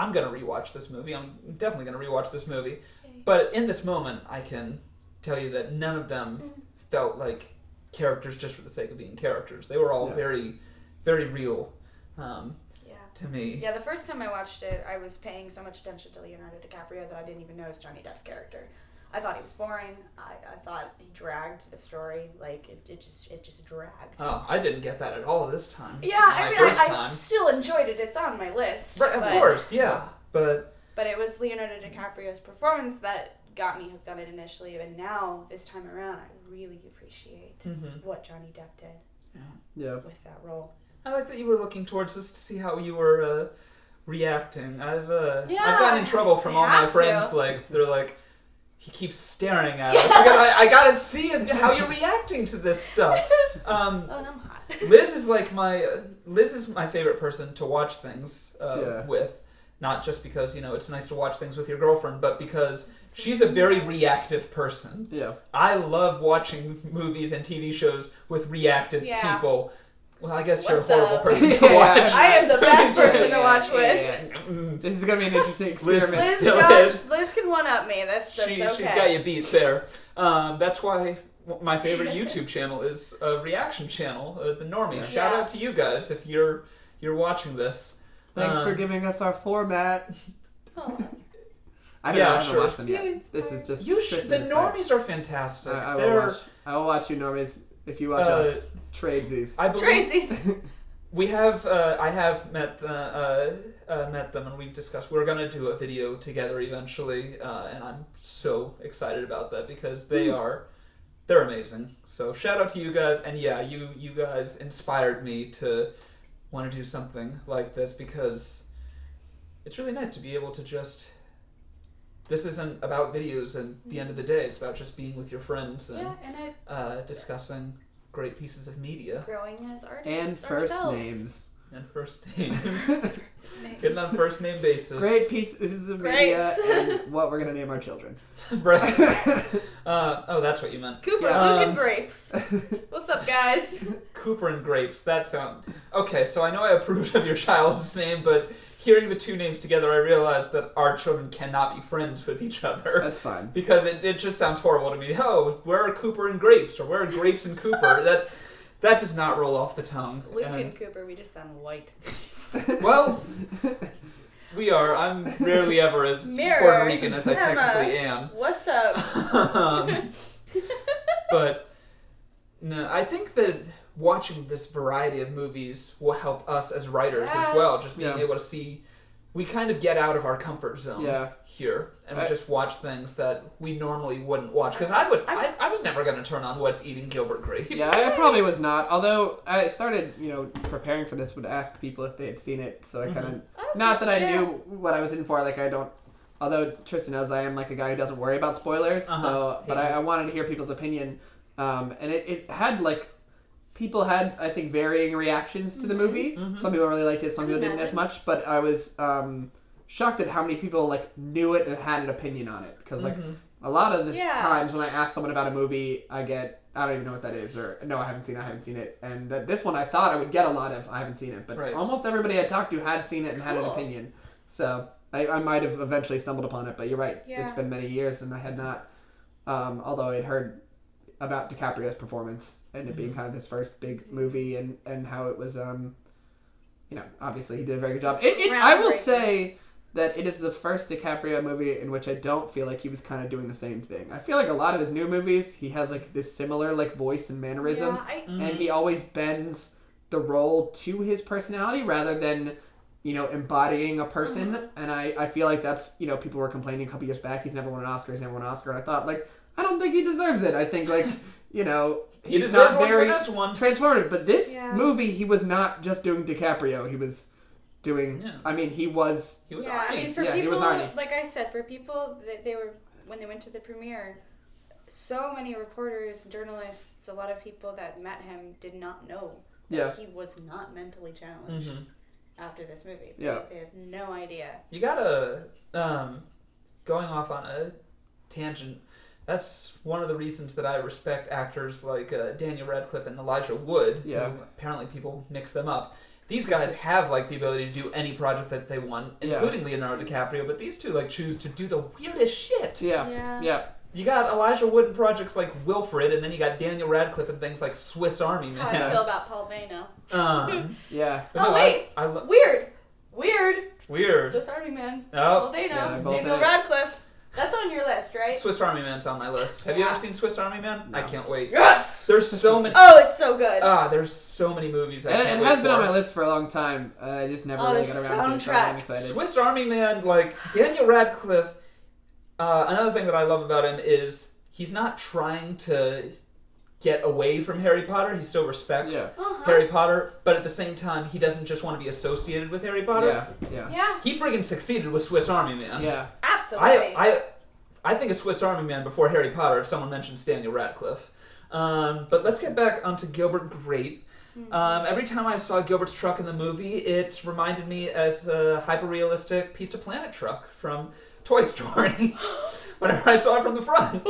I'm going to rewatch this movie. I'm definitely going to rewatch this movie. But in this moment, I can tell you that none of them felt like characters just for the sake of being characters. They were all very, very real to me. Yeah, the first time I watched it, I was paying so much attention to Leonardo Dicaprio that I didn't even notice Johnny Depp's character. I thought he was boring. I thought he dragged the story. It just dragged. Oh, I didn't get that at all this time. Yeah, I still enjoyed it. It's on my list. Right, of course, yeah. But it was Leonardo DiCaprio's performance that got me hooked on it initially. And now, this time around, I really appreciate what Johnny Depp did with that role. I like that you were looking towards this to see how you were reacting. I've gotten in trouble from all my friends. They're like, he keeps staring at us because I gotta see how you're reacting to this stuff. I'm hot. Liz is my favorite person to watch things with, not just because it's nice to watch things with your girlfriend, but because she's a very reactive person. Yeah. I love watching movies and TV shows with reactive people. Well, I guess you're a horrible person to watch. I am the best person to watch with. This is going to be an interesting experiment. Liz can one-up me. That's okay. She's got you beat there. That's why my favorite YouTube channel is a reaction channel, The Normies. Shout out to you guys if you're watching this. Thanks for giving us our format. Oh. I haven't watched them yet. This is just... The Normies are fantastic. I will watch you, Normies, if you watch us. Tradesies. Tradesies. I have met them, and we've discussed we're gonna do a video together eventually, and I'm so excited about that because they're amazing. So shout out to you guys, and you guys inspired me to want to do something like this because it's really nice to be able to just. This isn't about videos at the end of the day. It's about just being with your friends and discussing great pieces of media. Growing as artists and first names. And first names. Getting on first name basis. Great pieces of media and what we're going to name our children. Right. That's what you meant. Cooper, Luke, and Grapes. What's up, guys? Cooper and Grapes. That sound... Okay, so I know I approved of your child's name, but hearing the two names together, I realized that our children cannot be friends with each other. That's fine. Because it just sounds horrible to me. Oh, where are Cooper and Grapes? Or where are Grapes and Cooper? That does not roll off the tongue. Luke and Cooper, we just sound white. Well, we are. I'm rarely ever as Puerto Rican as I technically am. What's up? But no, I think that watching this variety of movies will help us as writers as well. Just being able to see, we kind of get out of our comfort zone here, and we just watch things that we normally wouldn't watch. Because I was never going to turn on What's Eating Gilbert Grape. Yeah, I probably was not. Although I started, preparing for this, would ask people if they had seen it. So I kind of, not that I knew what I was in for. Like I don't. Although Tristan knows I am like a guy who doesn't worry about spoilers. So, but I wanted to hear people's opinion, and it had like. People had, I think, varying reactions to the movie. Mm-hmm. Some people really liked it, some people didn't as much. But I was shocked at how many people knew it and had an opinion on it. Because a lot of the times when I ask someone about a movie, I get, I don't even know what that is, or no, I haven't seen it. And this one I thought I would get a lot of, I haven't seen it. But almost everybody I talked to had seen it and had an opinion. So I might have eventually stumbled upon it. But you're right, it's been many years and I had not, although I had heard about DiCaprio's performance and it being kind of his first big movie and how it was, obviously he did a very good job. I will say that it is the first DiCaprio movie in which I don't feel like he was kind of doing the same thing. I feel like a lot of his new movies, he has this similar voice and mannerisms, and he always bends the role to his personality rather than, embodying a person. And I feel like that's, people were complaining a couple years back, he's never won an Oscar, and I thought, I don't think he deserves it. I think, he's not very transformative. But this movie, he was not just doing DiCaprio. He was doing... Yeah. I mean, he was Arnie. I mean, for people, he was Arnie. Like I said, for people, when they went to the premiere, so many reporters, journalists, a lot of people that met him did not know that he was not mentally challenged after this movie. Yeah. They had no idea. You gotta... going off on a tangent... That's one of the reasons that I respect actors like Daniel Radcliffe and Elijah Wood. Yeah. Who apparently people mix them up. These guys have the ability to do any project that they want, including Leonardo DiCaprio. But these two choose to do the weirdest shit. Yeah. You got Elijah Wood in projects like Wilfred, and then you got Daniel Radcliffe in things like Swiss Army Man. That's how I feel about Paul Dano. Yeah. Oh wait, weird. Swiss Army Man. Paul Dano. Daniel Radcliffe. That's on your list, right? Swiss Army Man's on my list. Have you ever seen Swiss Army Man? No. I can't wait. Yes! There's so many... Oh, it's so good. There's so many movies I can't wait for. It has been on my list for a long time. I just never really got around to it, so I'm excited. Swiss Army Man, Daniel Radcliffe, another thing that I love about him is he's not trying to get away from Harry Potter. He still respects Harry Potter, but at the same time, he doesn't just want to be associated with Harry Potter. Yeah. He friggin' succeeded with Swiss Army Man. Yeah. Absolutely. I think of Swiss Army Man before Harry Potter if someone mentions Daniel Radcliffe. But let's get back onto Gilbert Grape. Every time I saw Gilbert's truck in the movie, it reminded me as a hyper-realistic Pizza Planet truck from Toy Story. Whenever I saw it from the front.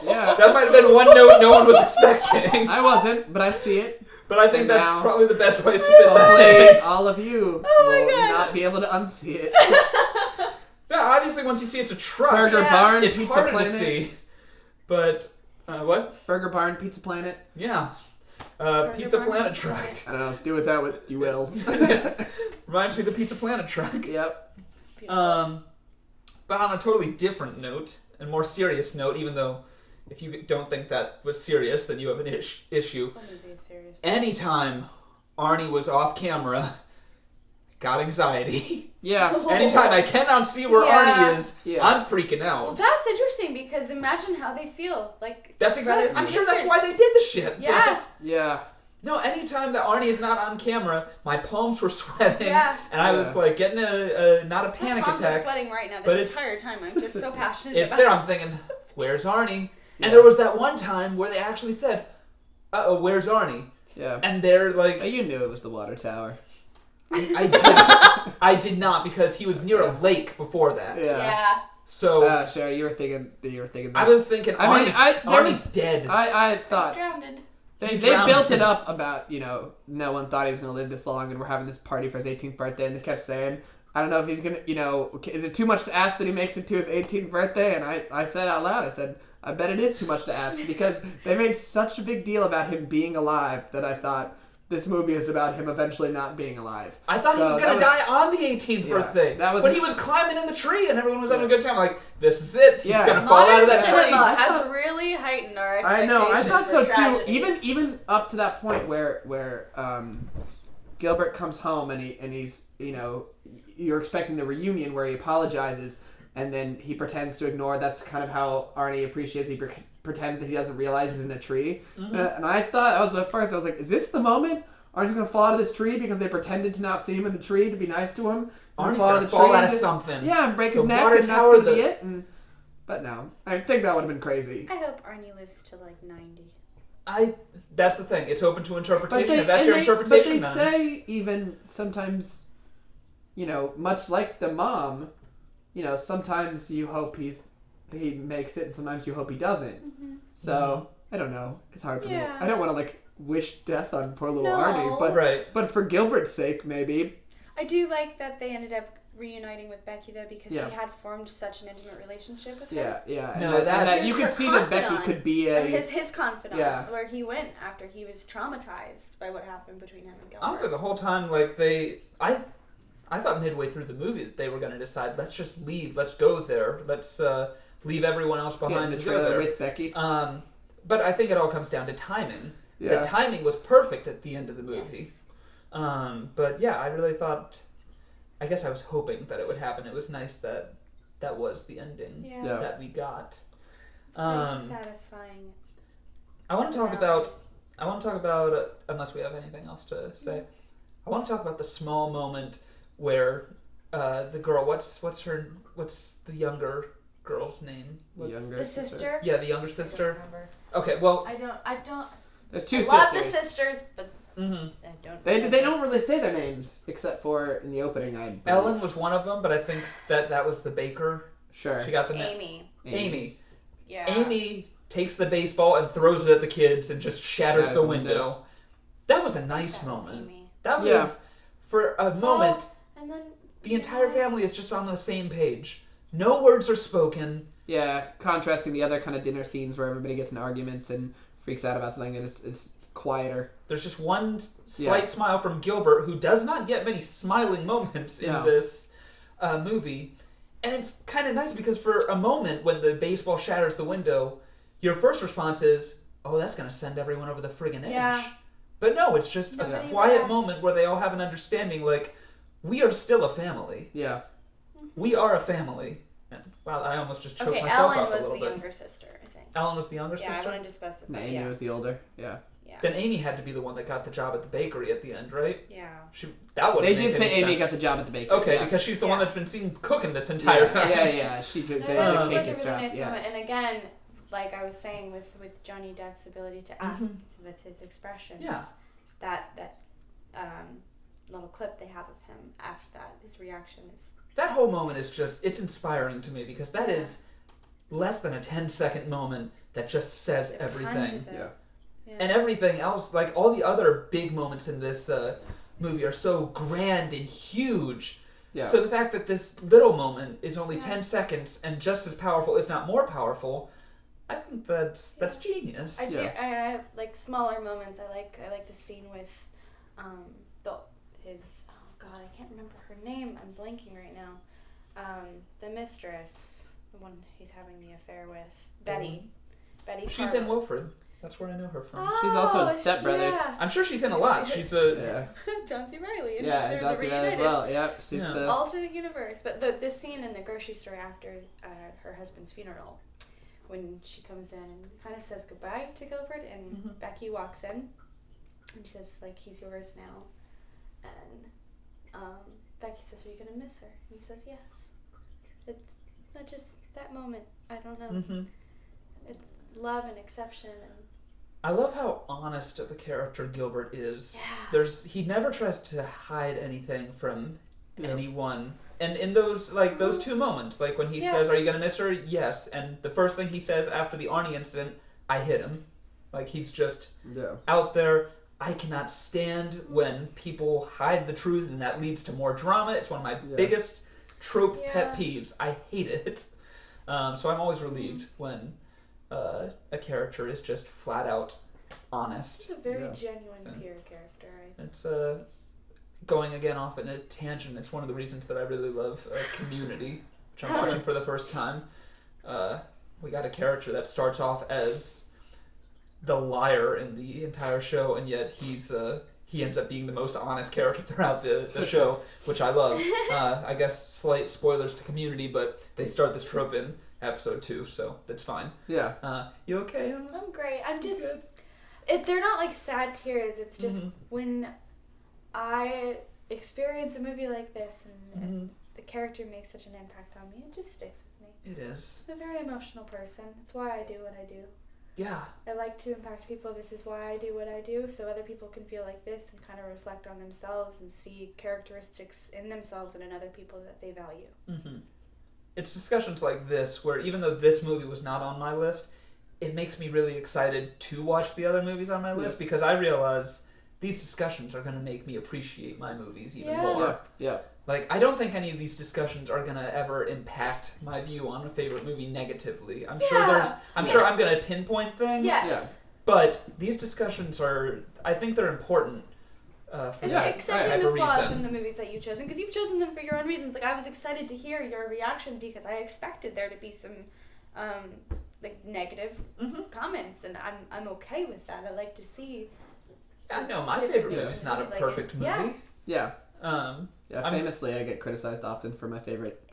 Yeah. That might have been one note no one was expecting. I wasn't, but I see it. But I think And that's now- probably the best place to fit Hopefully, that. all of you will not be able to unsee it. No, obviously once you see it's a truck, Burger Barn, it's Pizza harder Planet. to see. But, what? Burger Barn, Pizza Planet. Yeah. Burger Pizza Barn, Planet Pizza truck. Planet. I don't know. Do with that what you will. Reminds me of the Pizza Planet truck. Yep. But on a totally different note, and more serious note, even though if you don't think that was serious, then you have an issue. Anytime Arnie was off camera, got anxiety. Yeah. Anytime I cannot see where Arnie is, Yeah. I'm freaking Well, out. that's interesting because imagine how they feel. Like That's exactly. brothers I'm and sure that's sisters. why they did the shit. Yeah. Yeah. No, anytime that Arnie is not on camera, my palms were sweating, Yeah. and I was like getting a not a My panic palms are attack. sweating right now but this it's- entire time. I'm just so passionate It's about there. I'm this. thinking, where's Arnie? Yeah. And there was that one time where they actually said, "Uh-oh, where's Arnie?" Yeah. And they're like, You knew it was the water tower. I did not because he was near a lake before that. Yeah. So Sure, you were thinking this. I was thinking, I mean, Arnie's dead. I thought Drowned. they drowned built him. it up about, no one thought he was going to live this long and we're having this party for his 18th birthday, and they kept saying, I don't know if he's going to, is it too much to ask that he makes it to his 18th birthday? And I said out loud, I said, I bet it is too much to ask, because they made such a big deal about him being alive that I thought this movie is about him eventually not being alive. I thought he was going to die on the 18th birthday. that was- when he was climbing in the tree and everyone was having a good time. Like, this is it. He's Yeah. going to fall out of Modern that cinema tree. has really heightened our I expectations. know. I thought so for too. tragedy. Even up to that point where Gilbert comes home and he's you're expecting the reunion where he apologizes and then he pretends to ignore. That's kind of how Arnie appreciates. He pretends that he doesn't realize he's in a tree. And I thought that was at first I was like, is this the moment? Arnie's gonna fall out of this tree because they pretended to not see him in the tree to be nice to him. Arnie's going to fall out of something. Yeah, and break his The neck, water and that's tower, gonna be it. But no, I think that would have been crazy. I hope Arnie lives to like 90. That's the thing. It's open to interpretation. But If that's your interpretation, But they then. say even sometimes, much like the mom, sometimes you hope he makes it, and sometimes you hope he doesn't. So I don't know. It's hard for me. Yeah. I don't want to wish death on poor little No. Arnie, but Right. but for Gilbert's sake, maybe. I do like that they ended up reuniting with Becky though because Yeah. he had formed such an intimate relationship with her. Yeah, yeah. And No, that that's- you He's could her see that Becky confidant. could be Or a. his confidant, Yeah. where he went after he was traumatized by what happened between him and Gilbert. Honestly, the whole time, I thought midway through the movie that they were going to decide, let's just leave, let's go there, let's leave everyone else Get in behind the and go trailer there. with Becky. But I think it all comes down to timing. Yeah. The timing was perfect at the end of the movie. Yes. But yeah, I really thought, I guess I was hoping that it would happen. It was nice that that was the ending Yeah. that we got. It's pretty satisfying. I want to talk about, unless we have anything else to say, I want to talk about the small moment where the girl, what's the younger girl's name? The sister? Yeah, the younger I don't sister. remember. Okay, well, I don't. There's two I sisters. love the sisters, but mhm. I don't. They don't really say their names except for in the opening. I believe. Ellen was one of them, but I think that was the baker. Sure. She got the Amy. Amy. Yeah. Amy takes the baseball and throws it at the kids and just shatters the window. That was a nice moment. Amy. That was, Yeah. for a moment, And then the entire family is just on the same page. No words are spoken. Yeah, contrasting the other kind of dinner scenes where everybody gets in arguments and freaks out about something, and it's quieter. There's just one slight smile from Gilbert, who does not get many smiling moments in this movie. And it's kind of nice because for a moment when the baseball shatters the window, your first response is, oh, that's going to send everyone over the friggin' edge. Yeah. But no, it's just a Nobody quiet reacts. moment where they all have an understanding, like, we are still a family. Yeah. We are a family. Wow, I almost just choked okay, myself Ellen up a was little the bit. younger sister, I think. Ellen was the younger Yeah, I sister? wanted to specify. Amy was the older. Yeah. Yeah. then Amy had to be the one that got the job at the bakery at the end, right? Yeah. They did say Amy got the job at the bakery. Okay, because she's the one that's been seen cooking this entire time. Yeah. She did the cake was is a really dropped. nice moment. And again, like I was saying with Johnny Depp's ability to act with his expressions, that little clip they have of him after that, his reaction is... That whole moment is just, it's inspiring to me because that is less than a 10-second moment that just says everything. And everything else, like all the other big moments in this movie are so grand and huge. Yeah. So the fact that this little moment is only 10 seconds and just as powerful, if not more powerful, I think that's genius. I like smaller moments. I like the scene with his I can't remember her name. I'm blanking right now. The mistress, the one he's having the affair with, Betty. Betty. She's in Wilfred. That's where I know her from. She's also in Step Brothers. I'm sure she's in a lot. She's a John C. Reilly. And John C. Reilly as well. Yep, she's the alternate universe. But this scene in the grocery store after her husband's funeral, when she comes in and kind of says goodbye to Gilbert, and Becky walks in, and she says like, "He's yours now," and Becky says, "Are you gonna miss her?" And he says, "Yes." It's not just that moment. I don't know. It's love and exception and. I love how honest of a character Gilbert is. Yeah. He never tries to hide anything from anyone. And in those those two moments, like when he says, "Are you gonna miss her?" Yes. And the first thing he says after the Arnie incident, "I hit him." Like he's just out there. I cannot stand when people hide the truth and that leads to more drama. It's one of my biggest trope pet peeves. I hate it. So I'm always relieved when a character is just flat out honest. It's a very genuine, pure character. It's going again off in a tangent. It's one of the reasons that I really love Community, which I'm watching for the first time. We got a character that starts off as the liar in the entire show, and yet he ends up being the most honest character throughout the show, which I love. I guess slight spoilers to Community, but they start this trope in episode 2, so that's fine. Yeah. You okay, Emma? I'm great. I'm just... they're not like sad tears. It's just when I experience a movie like this and the character makes such an impact on me, it just sticks with me. It is. I'm a very emotional person. That's why I do what I do. Yeah. I like to impact people. This is why I do what I do, so other people can feel like this and kind of reflect on themselves and see characteristics in themselves and in other people that they value. It's discussions like this where even though this movie was not on my list, it makes me really excited to watch the other movies on my list because I realize these discussions are going to make me appreciate my movies even more. Yeah. Like, I don't think any of these discussions are going to ever impact my view on a favorite movie negatively. I'm sure I'm going to pinpoint things. Yes. But these discussions I think they're important. Accepting the flaws in the movies that you've chosen, because you've chosen them for your own reasons. Like, I was excited to hear your reaction because I expected there to be some negative comments, and I'm okay with that. I like to see. I know my favorite movie is not a perfect movie. Yeah. Famously, I get criticized often for my favorite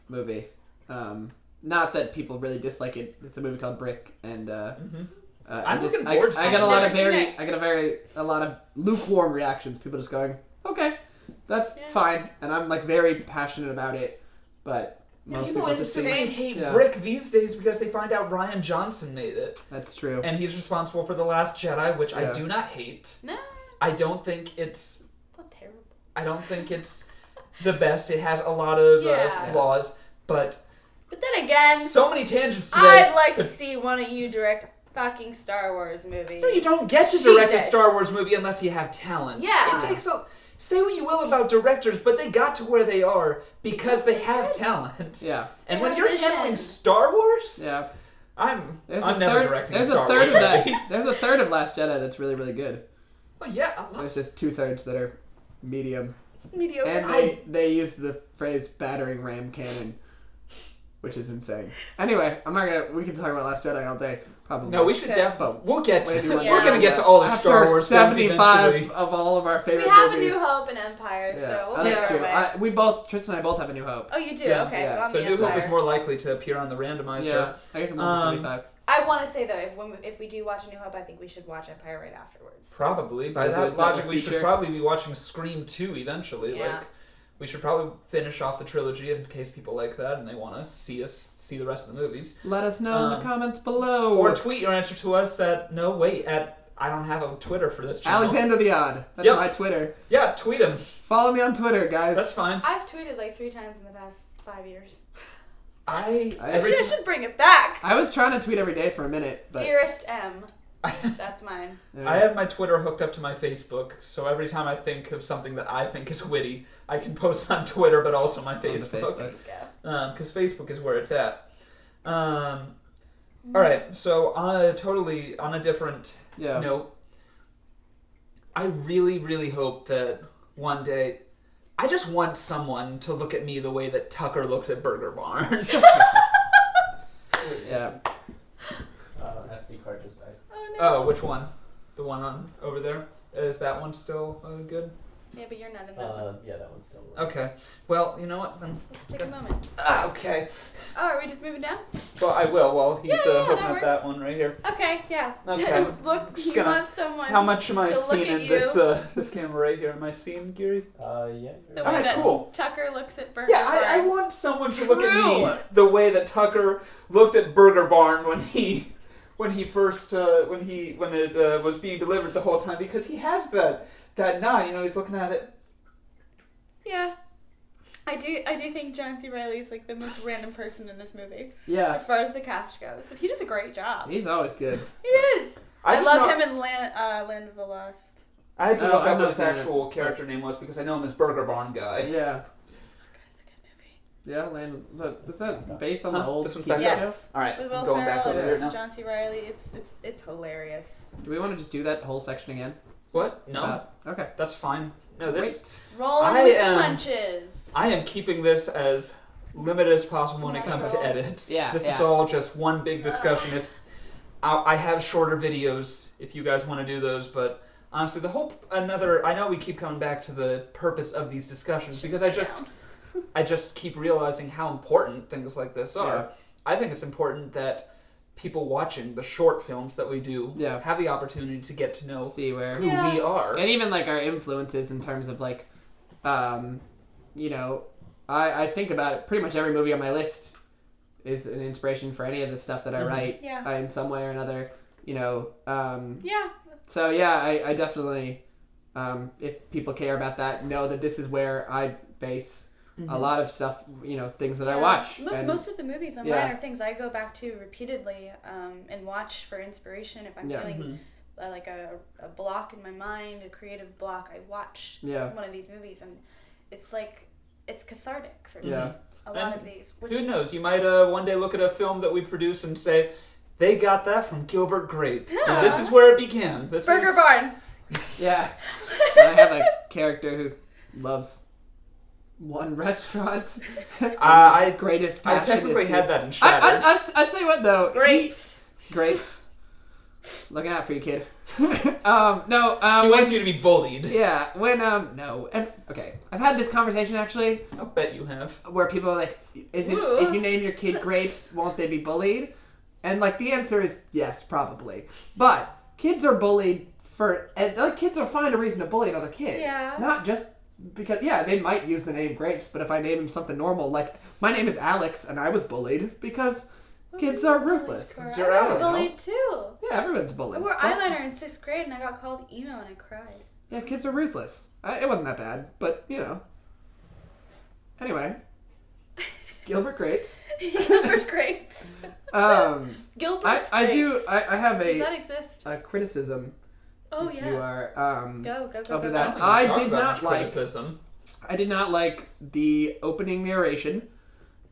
movie. Not that people really dislike it. It's a movie called Brick, and I'm looking forward to it. I get a lot of lukewarm reactions. People just going, "Okay, that's fine," and I'm like very passionate about it, but. Most people just hate Brick these days because they find out Rian Johnson made it. That's true. And he's responsible for The Last Jedi, which I do not hate. No. I don't think it's not terrible. I don't think it's the best. It has a lot of flaws, but then again, so many tangents today. I'd like to see one of you direct a fucking Star Wars movie. No, you don't get to direct a Star Wars movie unless you have talent. Yeah. It takes say what you will about directors, but they got to where they are because they have talent. Yeah. And when you're handling Star Wars, I'm never directing a Star Wars movie. There's a third of Last Jedi that's really, really good. Well, yeah. There's just 2/3 that are mediocre. And they use the phrase battering ram cannon, which is insane. Anyway, we can talk about Last Jedi all day. Probably. No, we should definitely. We'll get to. We're gonna get to all the Star Wars. 75 of all of our favorite. We have movies. A New Hope and Empire, so we'll that's true. Tristan and I both have A New Hope. Oh, you do? Yeah. Okay, so I'm so New Hope is more likely to appear on the randomizer. Yeah, I guess I'm on 75. I want to say though, if we do watch A New Hope, I think we should watch Empire right afterwards. Probably. By that logic, we should probably be watching Scream 2 eventually. Yeah. Like, we should probably finish off the trilogy in case people like that and they want to see the rest of the movies. Let us know in the comments below. Or tweet your answer to us at I don't have a Twitter for this channel. Alexander the Odd. That's my Twitter. Yeah, tweet him. Follow me on Twitter, guys. That's fine. I've tweeted like 3 times in the past 5 years. I should bring it back. I was trying to tweet every day for a minute, but... Dearest M. That's mine. I have my Twitter hooked up to my Facebook, so every time I think of something that I think is witty, I can post on Twitter, but also my Facebook. Because Facebook is where it's at. All right, so on a different note, I really, really hope that one day I just want someone to look at me the way that Tucker looks at Burger Barn. Yeah. SD card just died. Oh, no. Oh, which one? The one on over there? Is that one still good? Yeah, but you're not in that one. Yeah, that one's still working. Okay. Well, you know what? Then Let's take a moment. Okay. Oh, are we just moving down? Well, I will while he's hooking that up works. that one right here. Okay, yeah. Okay. Look, Just you gonna- want someone How much am I to look seeing at in you. this camera right here? Am I seeing, Geary? Yeah. The way Alright, that cool. Tucker looks at Burger Yeah, I Barn. want someone to look at True. me the way that Tucker looked at Burger Barn when it was being delivered the whole time, because he has that nod. You know, he's looking at it. Yeah. I do think John C. Reilly's like the most random person in this movie. Yeah. As far as the cast goes. He does a great job. He's always good. He is. I just love know- him in Land of the Lost. I had to Oh, look I've up what not his seen it. actual character name was because I know him as Burger Barn guy. Yeah. It's a good movie. Yeah, Land... Was that based on the old This one's TV back show? Yes. All right, With I'm Will going back Ferrell over here and now. John C. Reilly. It's hilarious. Do we want to just do that whole section again? What? No, Okay. that's fine. No, this. Rolling with the punches. I am keeping this as limited as possible when it comes to edits. Yeah, This yeah. is all just one big discussion. If I have shorter videos, if you guys want to do those, but honestly, I know we keep coming back to the purpose of these discussions because I just keep realizing how important things like this are. Yeah. I think it's important that people watching the short films that we do have the opportunity to get to know See where... who we are. And even, like, our influences in terms of, like, you know, I think about pretty much every movie on my list is an inspiration for any of the stuff that I write in some way or another, you know. So, yeah, I definitely, if people care about that, know that this is where I base a lot of stuff, you know, things that I watch. Most of the movies online are things I go back to repeatedly and watch for inspiration. If I'm feeling like a block in my mind, a creative block, I watch one of these movies, and it's like, it's cathartic for me. A lot of these. Who knows? You might one day look at a film that we produce and say, they got that from Gilbert Grape. And this is where it began. Burger Barn. Yeah. I have a character who loves one restaurant. Greatest passion. I technically is had that in Shattered. I'd say what though. Grapes. Grapes. Looking out for you, kid. He wants you to be bullied. Yeah, okay. I've had this conversation actually. I'll bet you have. Where people are like, if you name your kid Grapes, won't they be bullied? And like the answer is yes, probably. But kids are bullied kids will find a reason to bully another kid. Yeah. Not just because, they might use the name Grapes, but if I name him something normal, like my name is Alex and I was bullied because kids are ruthless. You're I was Alex. bullied too. Yeah, everyone's bullied. I wore eyeliner in 6th grade and I got called emo and I cried. Yeah, kids are ruthless. It wasn't that bad, but you know. Anyway, Gilbert Grapes. Gilbert Grapes. Gilbert's I Grapes. have Does that exist? a criticism. Oh if yeah. you are go. over that. I I did not like criticism. I did not like the opening narration.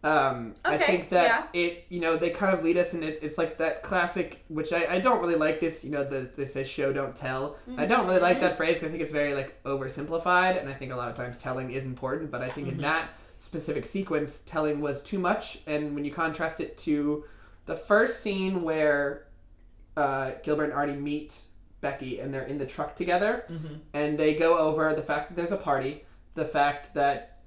I think that it, you know, they kind of lead us, and it's like that classic, which I don't really like this, you know, they say show, don't tell. I don't really like that phrase because I think it's very, like, oversimplified, and I think a lot of times telling is important, but I think in that specific sequence, telling was too much, and when you contrast it to the first scene where Gilbert and Artie meet Becky, and they're in the truck together, and they go over the fact that there's a party, the fact that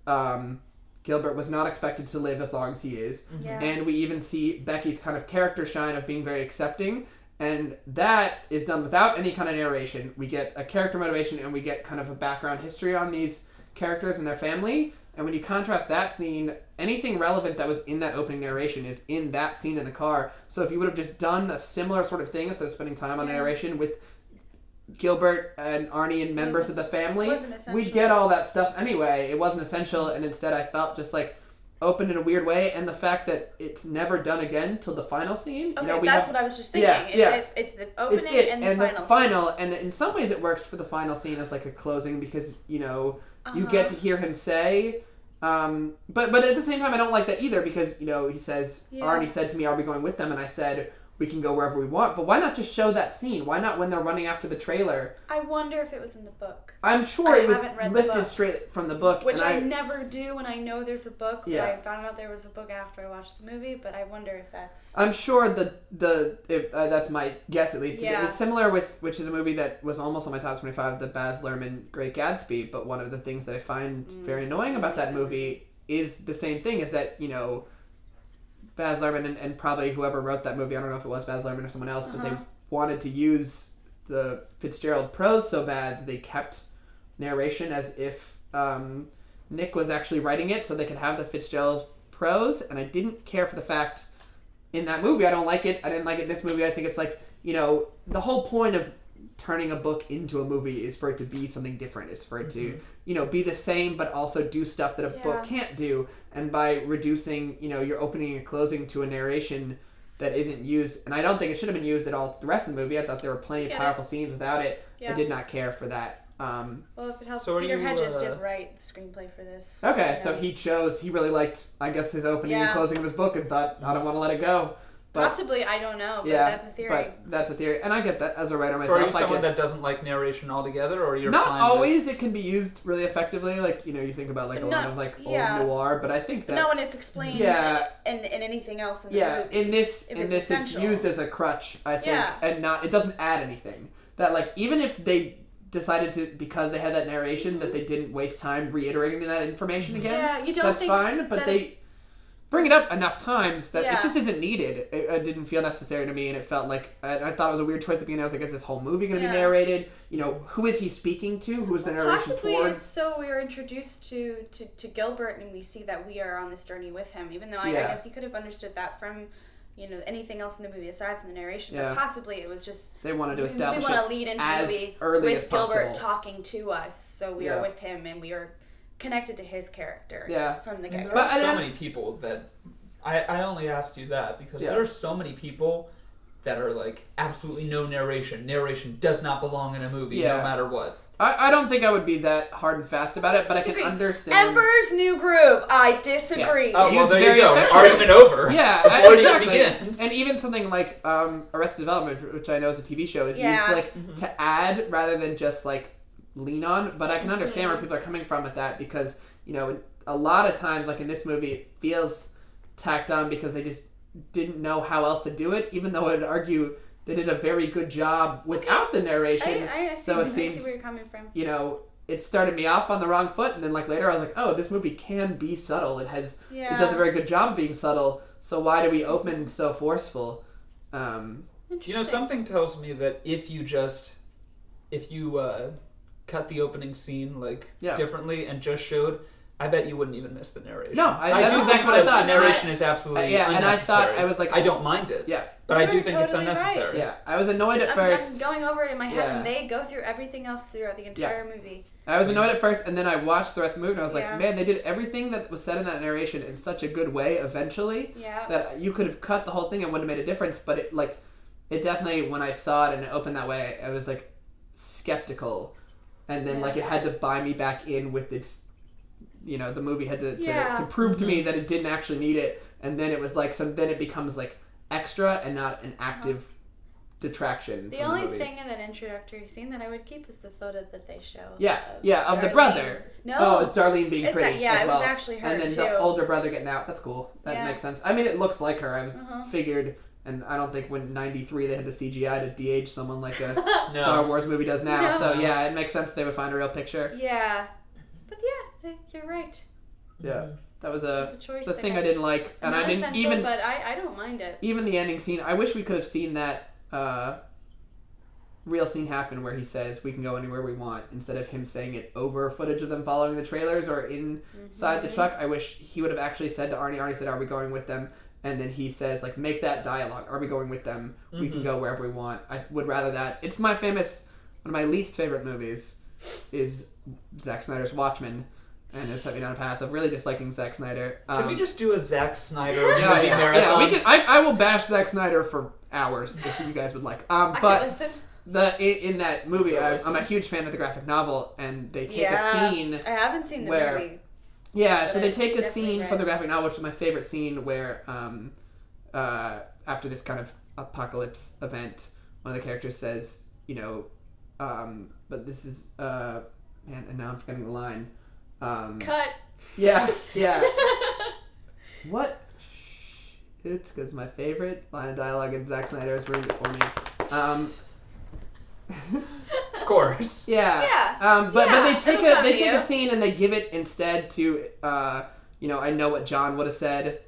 Gilbert was not expected to live as long as he is. Yeah. And we even see Becky's kind of character shine of being very accepting. And that is done without any kind of narration. We get a character motivation and we get kind of a background history on these characters and their family. And when you contrast that scene, anything relevant that was in that opening narration is in that scene in the car. So if you would have just done a similar sort of thing instead of spending time on narration with Gilbert and Arnie and members of the family, we'd get all that stuff anyway. It wasn't essential, and instead I felt just like opened in a weird way, and the fact that it's never done again till the final scene. Okay, that's what I was just thinking. It's the opening and the final scene. And in some ways it works for the final scene as like a closing because, you know, you get to hear him say, but at the same time I don't like that either because, you know, he says, Arnie said to me, are we going with them? And I said, we can go wherever we want, but why not just show that scene? Why not when they're running after the trailer? I wonder if it was in the book. I'm sure it was lifted straight from the book. Which I never do when I know there's a book. Yeah. I found out there was a book after I watched the movie, but I wonder if that's... I'm sure that's my guess at least. Yeah. It was similar with, which is a movie that was almost on my top 25, the Baz Luhrmann Great Gatsby, but one of the things that I find very annoying about that movie is the same thing, is that, you know, Baz Luhrmann and probably whoever wrote that movie, I don't know if it was Baz Luhrmann or someone else, but they wanted to use the Fitzgerald prose so bad that they kept narration as if Nick was actually writing it so they could have the Fitzgerald prose, and I didn't care for the fact in that movie. I don't like it. I didn't like it in this movie. I think it's like, you know, the whole point of turning a book into a movie is for it to be something different. It's for it to, you know, be the same but also do stuff that a book can't do. And by reducing, you know, your opening and closing to a narration that isn't used, and I don't think it should have been used at all to the rest of the movie. I thought there were plenty of powerful scenes without it. I did not care for that. Well, if it helps, Peter Hedges did write the screenplay for this. Okay, so he really liked, I guess, his opening and closing of his book and thought, I don't want to let it go. But, possibly, I don't know, but that's a theory. But that's a theory, and I get that as a writer myself. So are you someone that doesn't like narration altogether, or you're not fine always? It can be used really effectively, like, you know, you think about like a lot of like old noir, but I think that not when it's explained and anything else in the movie. in this it's used as a crutch, I think, and it doesn't add anything. That like even if they decided to, because they had that narration, that they didn't waste time reiterating that information again. You don't that's think fine, but they bring it up enough times that it just isn't needed. It didn't feel necessary to me, and it felt like I thought it was a weird choice at the beginning. I was like, is this whole movie going to be narrated? You know, who is he speaking to? Who is the narration towards? It's so we are introduced to Gilbert, and we see that we are on this journey with him, even though I guess he could have understood that from, you know, anything else in the movie aside from the narration. But possibly it was just they wanted to establish we want to lead into the movie with Gilbert talking to us, so we are with him and we are connected to his character from the get-go. There are so many people that I only asked you that because there are so many people that are like absolutely no narration. Narration does not belong in a movie no matter what. I don't think I would be that hard and fast about it, but I can understand. Emperor's New Groove. I disagree. Yeah. Oh, well, there you go. Argument over. Yeah, before exactly. It begins. And even something like Arrested Development, which I know is a TV show, is used like to add rather than just like lean on. But I can understand where people are coming from with that because, you know, a lot of times, like in this movie, it feels tacked on because they just didn't know how else to do it, even though I'd argue they did a very good job without the narration. I see where you're coming from. You know, it started me off on the wrong foot, and then like later I was like, oh, this movie can be subtle. It does a very good job of being subtle. So why do we open so forceful? You know, something tells me that if you cut the opening scene like differently and just showed, I bet you wouldn't even miss the narration. No, that's exactly what I thought. The narration is absolutely unnecessary. And I thought, I was like... I don't mind it. Yeah. But I do think it's unnecessary. Right. Yeah, I was annoyed at first. I'm going over it in my head, and they go through everything else throughout the entire movie. I was annoyed at first, and then I watched the rest of the movie, and I was like, man, they did everything that was said in that narration in such a good way eventually that you could have cut the whole thing and wouldn't have made a difference. But it definitely, when I saw it and it opened that way, I was like skeptical. And then like it had to buy me back in with its... You know, the movie had to prove to me that it didn't actually need it, and then it was like, so then it becomes like extra and not an active detraction. The only thing in that introductory scene that I would keep is the photo that they show. Of the brother. No, Darlene being pretty. It was actually her and then too. the older brother getting out. That's cool. That makes sense. I mean, it looks like her. I was figured. And I don't think when 93 they had the CGI to de-age someone like a Star Wars movie does now. No. So it makes sense they would find a real picture. Yeah. But you're right. Yeah. That was a choice, the thing I didn't like, and I didn't even. But I don't mind it. Even the ending scene, I wish we could have seen that real scene happen where he says we can go anywhere we want instead of him saying it over footage of them following the trailers or inside the truck. I wish he would have actually said to Arnie said, "Are we going with them?" And then he says, like, make that dialogue. Are we going with them? We can go wherever we want. I would rather that. It's one of my least favorite movies is Zack Snyder's Watchmen. And it set me down a path of really disliking Zack Snyder. Can we just do a Zack Snyder movie marathon? Yeah, we can. I will bash Zack Snyder for hours if you guys would like. But in that movie, I'm a huge fan of the graphic novel, and they take a scene. I haven't seen the movie. Yeah, so they take a scene from the graphic novel, which is my favorite scene, where after this kind of apocalypse event, one of the characters says, but this is and now I'm forgetting the line. Cut. Yeah. What? It's because my favorite line of dialogue in Zack Snyder has ruined it for me. Of course. Yeah. But they take a scene and they give it instead to I know what John would have said.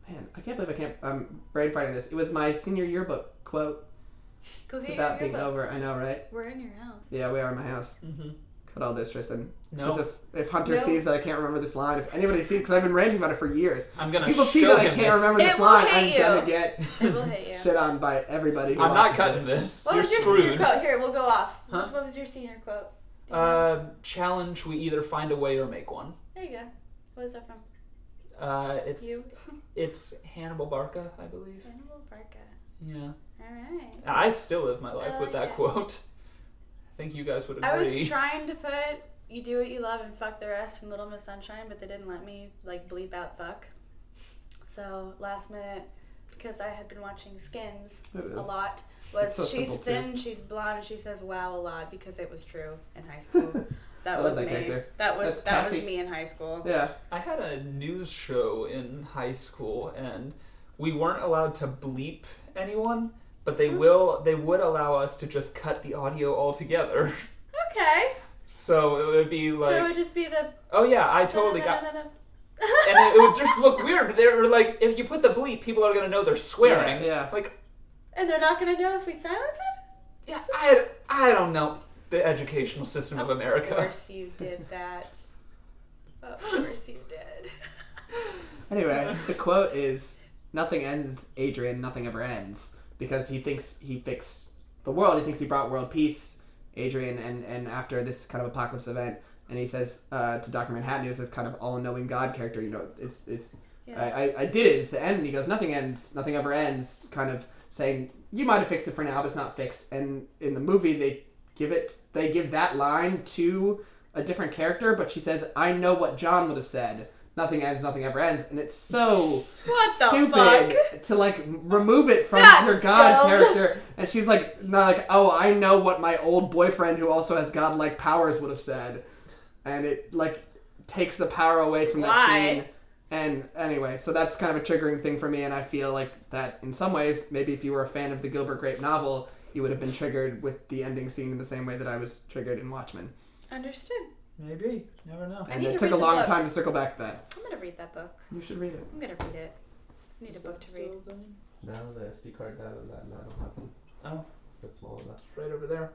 Man, I can't believe I'm brain fighting this. It was my senior yearbook quote. It's about being over. I know, right? We're in your house. Yeah, we are in my house. Mm-hmm. Cut all this, Tristan. No. Because if Hunter sees that I can't remember this line, if anybody sees, because I've been ranting about it for years. I'm gonna. People see that I can't remember this line. I'm gonna get it will hit you. shit on by everybody. Who I'm not cutting this. this. What was your senior quote? Here, we'll go off. Huh? What was your senior quote? Challenge. We either find a way or make one. There you go. What is that from? It's Hannibal Barca, I believe. Hannibal Barca. Yeah. All right. I still live my life with that quote. I think you guys would agree. I was trying to put "You do what you love and fuck the rest" from Little Miss Sunshine, but they didn't let me bleep out fuck. So last minute, because I had been watching Skins a lot, was she's thin, she's blonde, she says wow a lot because it was true in high school. That was me. Character. That was me in high school. Yeah. I had a news show in high school, and we weren't allowed to bleep anyone, but they would allow us to just cut the audio altogether. Okay. So it would be like. So it would just be the. Oh yeah, I totally got. And it would just look weird. But they were like, if you put the bleep, people are gonna know they're swearing. Yeah. Like. And they're not gonna know if we silence it. Yeah, I don't know the educational system of America. Of course you did that. Of course you did. Anyway, the quote is, "Nothing ends, Adrian, nothing ever ends." Because he thinks he fixed the world. He thinks he brought world peace, Adrian, and after this kind of apocalypse event. And he says to Dr. Manhattan, who's this kind of all-knowing God character, I did it, it's the end. And he goes, "Nothing ends, nothing ever ends," kind of saying, you might have fixed it for now, but it's not fixed. And in the movie, they give that line to a different character, but she says, "I know what John would have said. Nothing ends, nothing ever ends." And it's so stupid to remove it from her God character. And she's "Oh, I know what my old boyfriend who also has godlike powers would have said." And it takes the power away from that scene. And anyway, so that's kind of a triggering thing for me, and I feel like that in some ways, maybe if you were a fan of the Gilbert Grape novel, you would have been triggered with the ending scene in the same way that I was triggered in Watchmen. Understood. Maybe. Never know. And it took a long time to circle back to that. I'm going to read that book. You should read it. I'm going to read it. I need a book to read. No, the SD card down and that don't happen. Oh. That's small enough. It's right over there.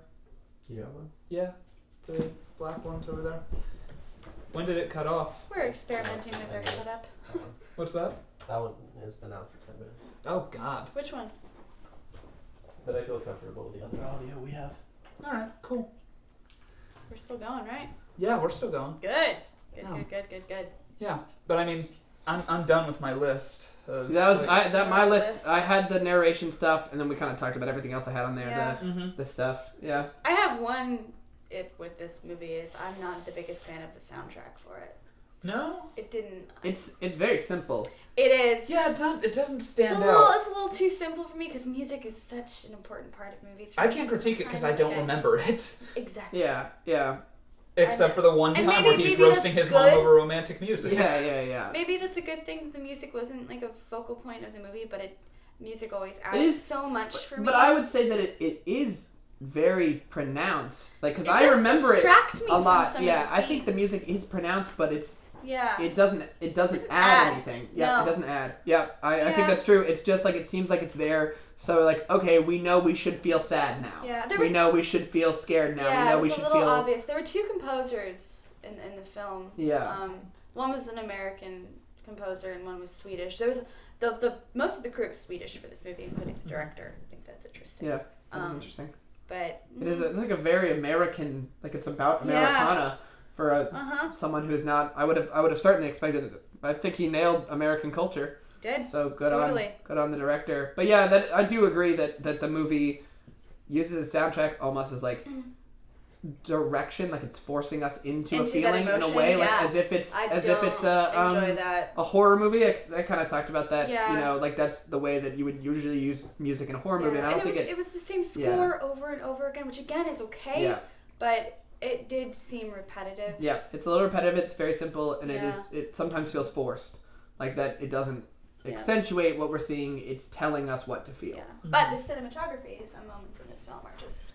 You got one? Yeah. The black one's over there. When did it cut off? We're experimenting with our setup. What's that? That one has been out for 10 minutes. Oh, God. Which one? But I feel comfortable with the other audio we have. Alright, cool. We're still going, right? Yeah, we're still going. Good. Good. Yeah, but I mean, I'm done with my list. My list. I had the narration stuff, and then we kind of talked about everything else I had on there. Yeah. The stuff. Yeah. I have one with this movie is I'm not the biggest fan of the soundtrack for it. No? It didn't. It's very simple. It is. Yeah, it doesn't stand out. It's a little too simple for me because music is such an important part of movies. I can't critique it because I don't remember it. Exactly. Yeah. Except for the one time where he's roasting his mom over romantic music. Yeah. Maybe that's a good thing that the music wasn't a focal point of the movie, but music always adds so much for me. But I would say that it is very pronounced. Because I remember it a lot. Yeah, I think the music is pronounced, but Yeah. It doesn't add anything. Yeah, it doesn't add. Yeah, I think that's true. It's just like it seems like it's there. So like, okay, we know we should feel sad now. Yeah. We know we should feel scared now. Yeah, we know we should feel. It's a little obvious. There were 2 composers in the film. Yeah. One was an American composer and one was Swedish. There was the most of the crew was Swedish for this movie, including the director. I think that's interesting. Yeah, that was interesting. But it's like a very American, like it's about Americana for someone who's not. I would have certainly expected it. I think he nailed American culture. Did. So good on the director. But yeah, that I do agree that the movie uses the soundtrack almost as like direction, like it's forcing us into a feeling in a way, like as if it's a horror movie. I kind of talked about that. You know, like that's the way that you would usually use music in a horror movie. And I don't think it was the same score over and over again, which again is okay. Yeah. But it did seem repetitive. Yeah, it's a little repetitive. It's very simple, and it sometimes feels forced, like that. It doesn't accentuate what we're seeing. It's telling us what to feel. Yeah. But the cinematography, some moments in this film are just.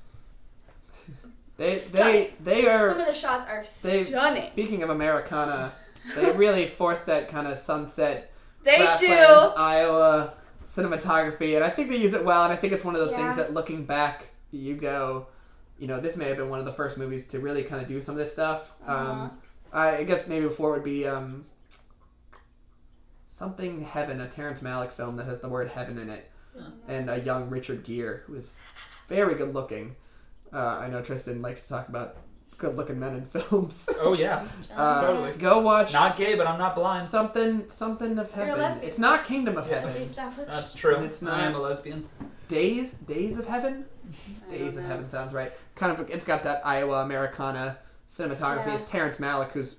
They are. Some of the shots are stunning. Speaking of Americana, they really force that kind of sunset. They grasslands, Iowa cinematography, and I think they use it well. And I think it's one of those things that, looking back, you go, you know, this may have been one of the first movies to really kind of do some of this stuff. I guess maybe before would be Something Heaven, a Terrence Malick film that has the word heaven in it, and a young Richard Gere who is very good looking. I know Tristan likes to talk about good-looking men in films. Oh yeah, totally. Go watch. Not gay, but I'm not blind. Something of Heaven. You're a lesbian. It's not Kingdom of Heaven. That's true. It's not. I am a lesbian. Days of Heaven. Days of Heaven sounds right. Kind of. It's got that Iowa Americana cinematography. Yeah. It's Terrence Malick who's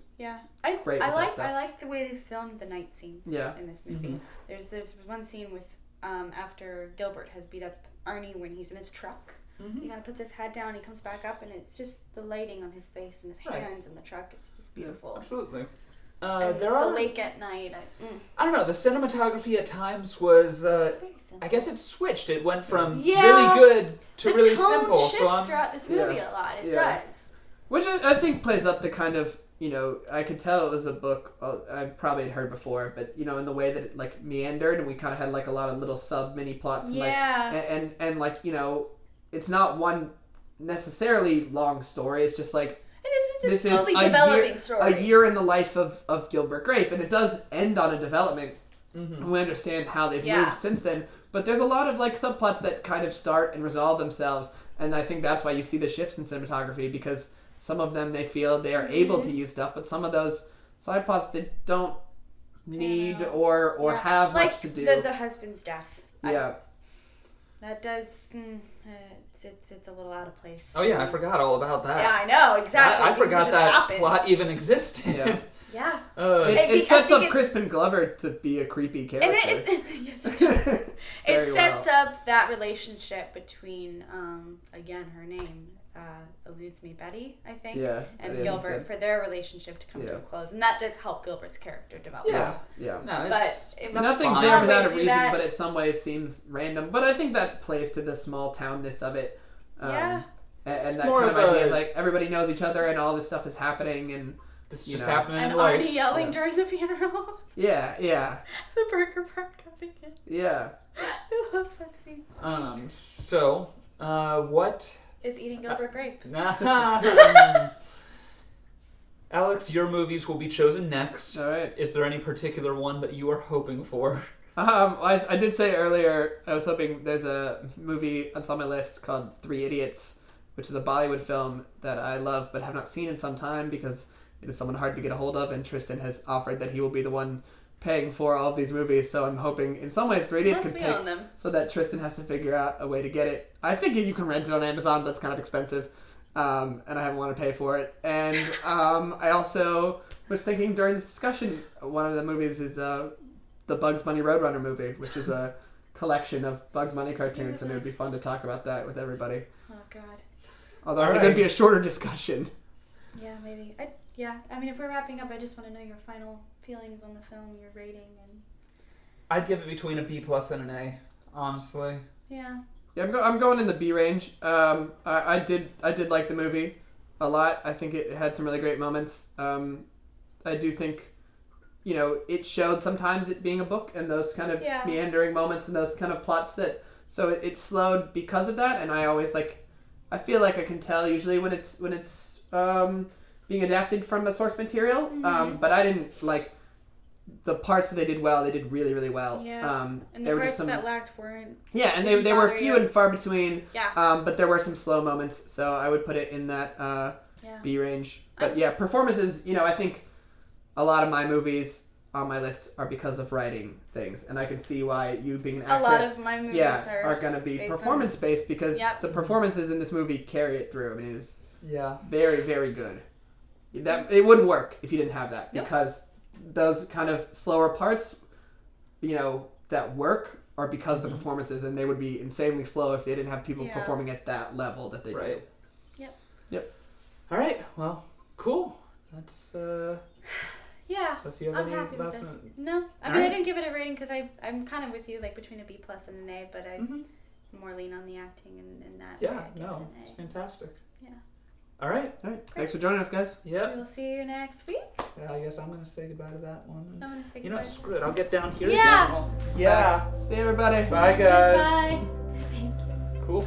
great. I like the way they filmed the night scenes in this movie. Mm-hmm. There's one scene with after Gilbert has beat up Arnie when he's in his truck. Mm-hmm. He kind of puts his head down, he comes back up, and it's just the lighting on his face and his hands in the truck. It's just beautiful. Yeah, absolutely. There are the lake at night. I don't know. The cinematography at times was. I guess it switched. It went from really good to really simple. The tone shifts throughout this movie a lot. It does. Which I think plays up the kind of, you know, I could tell it was a book I probably had heard before, but, you know, in the way that it, like, meandered, and we kind of had, like, a lot of little sub-mini plots. And, and like, you know, it's not one necessarily long story. It's just like this is slowly developing story. A year in the life of Gilbert Grape, and it does end on a development. Mm-hmm. We understand how they've moved since then, but there's a lot of like subplots that kind of start and resolve themselves, and I think that's why you see the shifts in cinematography, because some of them they feel they are able to use stuff, but some of those side plots they don't need or have like much to do. Like the husband's death. That does. It's a little out of place. Oh yeah, I forgot all about that. Yeah, I know exactly. I forgot that plot even existed. Yeah. It sets up Crispin Glover to be a creepy character. Yes, it does. It sets up that relationship between again, her name eludes me, Betty, I think, and Gilbert, for their relationship to come to a close, and that does help Gilbert's character develop. Yeah. No, but nothing's there without a reason, but in some ways seems random. But I think that plays to the small townness of it. And that kind of idea of like everybody knows each other and all this stuff is happening and this is just happening in life. And Arnie yelling during the funeral. Yeah. The burger part coming in. Yeah. I love that scene. So, what is Eating Gilbert Grape? Alex, your movies will be chosen next. All right. Is there any particular one that you are hoping for? I did say earlier, I was hoping there's a movie on my list called 3 Idiots, which is a Bollywood film that I love but have not seen in some time because it is someone hard to get a hold of, and Tristan has offered that he will be the one paying for all of these movies, so I'm hoping in some ways 3 Idiots could pick so that Tristan has to figure out a way to get it. I think you can rent it on Amazon, but it's kind of expensive, and I haven't wanted to pay for it. And I also was thinking during this discussion, one of the movies is the Bugs Bunny Roadrunner movie, which is a collection of Bugs Bunny cartoons, and it would be fun to talk about that with everybody. Oh, God. Although I think it would be a shorter discussion. Yeah, maybe. I mean, if we're wrapping up, I just want to know your final feelings on the film, your rating, and. I'd give it between a B+ and an A, honestly. Yeah. Yeah, I'm going in the B range. I did like the movie a lot. I think it had some really great moments. I do think it showed sometimes it being a book and those kind of meandering moments and those kind of plots so it slowed because of that. And I always I feel like I can tell usually when it's being adapted from a source material. But I didn't the parts that they did well. They did really, really well. Yeah. And the parts that lacked weren't. Yeah, and they were few and far between. Yeah. But there were some slow moments, so I would put it in that B range. But performances. I think a lot of my movies on my list are because of writing things, and I can see why you being an actress. A lot of my movies are going to be performance based because the performances in this movie carry it through. I mean, it's very, very good. That it wouldn't work if you didn't have that because those kind of slower parts, that work are because of the performances, and they would be insanely slow if they didn't have people performing at that level that they do. Yep. All right. Well, cool. That's Yeah, Does you have I'm any happy with last this. minute? No, I mean I didn't give it a rating because I'm kind of with you, between a B+ and an A, but I more lean on the acting and that. Yeah, no, it's fantastic. Yeah. All right. Thanks for joining us, guys. Yep. We will see you next week. I guess I'm gonna say goodbye to that one. I'm gonna say goodbye. goodbye. Screw it. I'll get down here Yeah. again. Yeah. See everybody. Bye, guys. Bye. Thank you. Cool.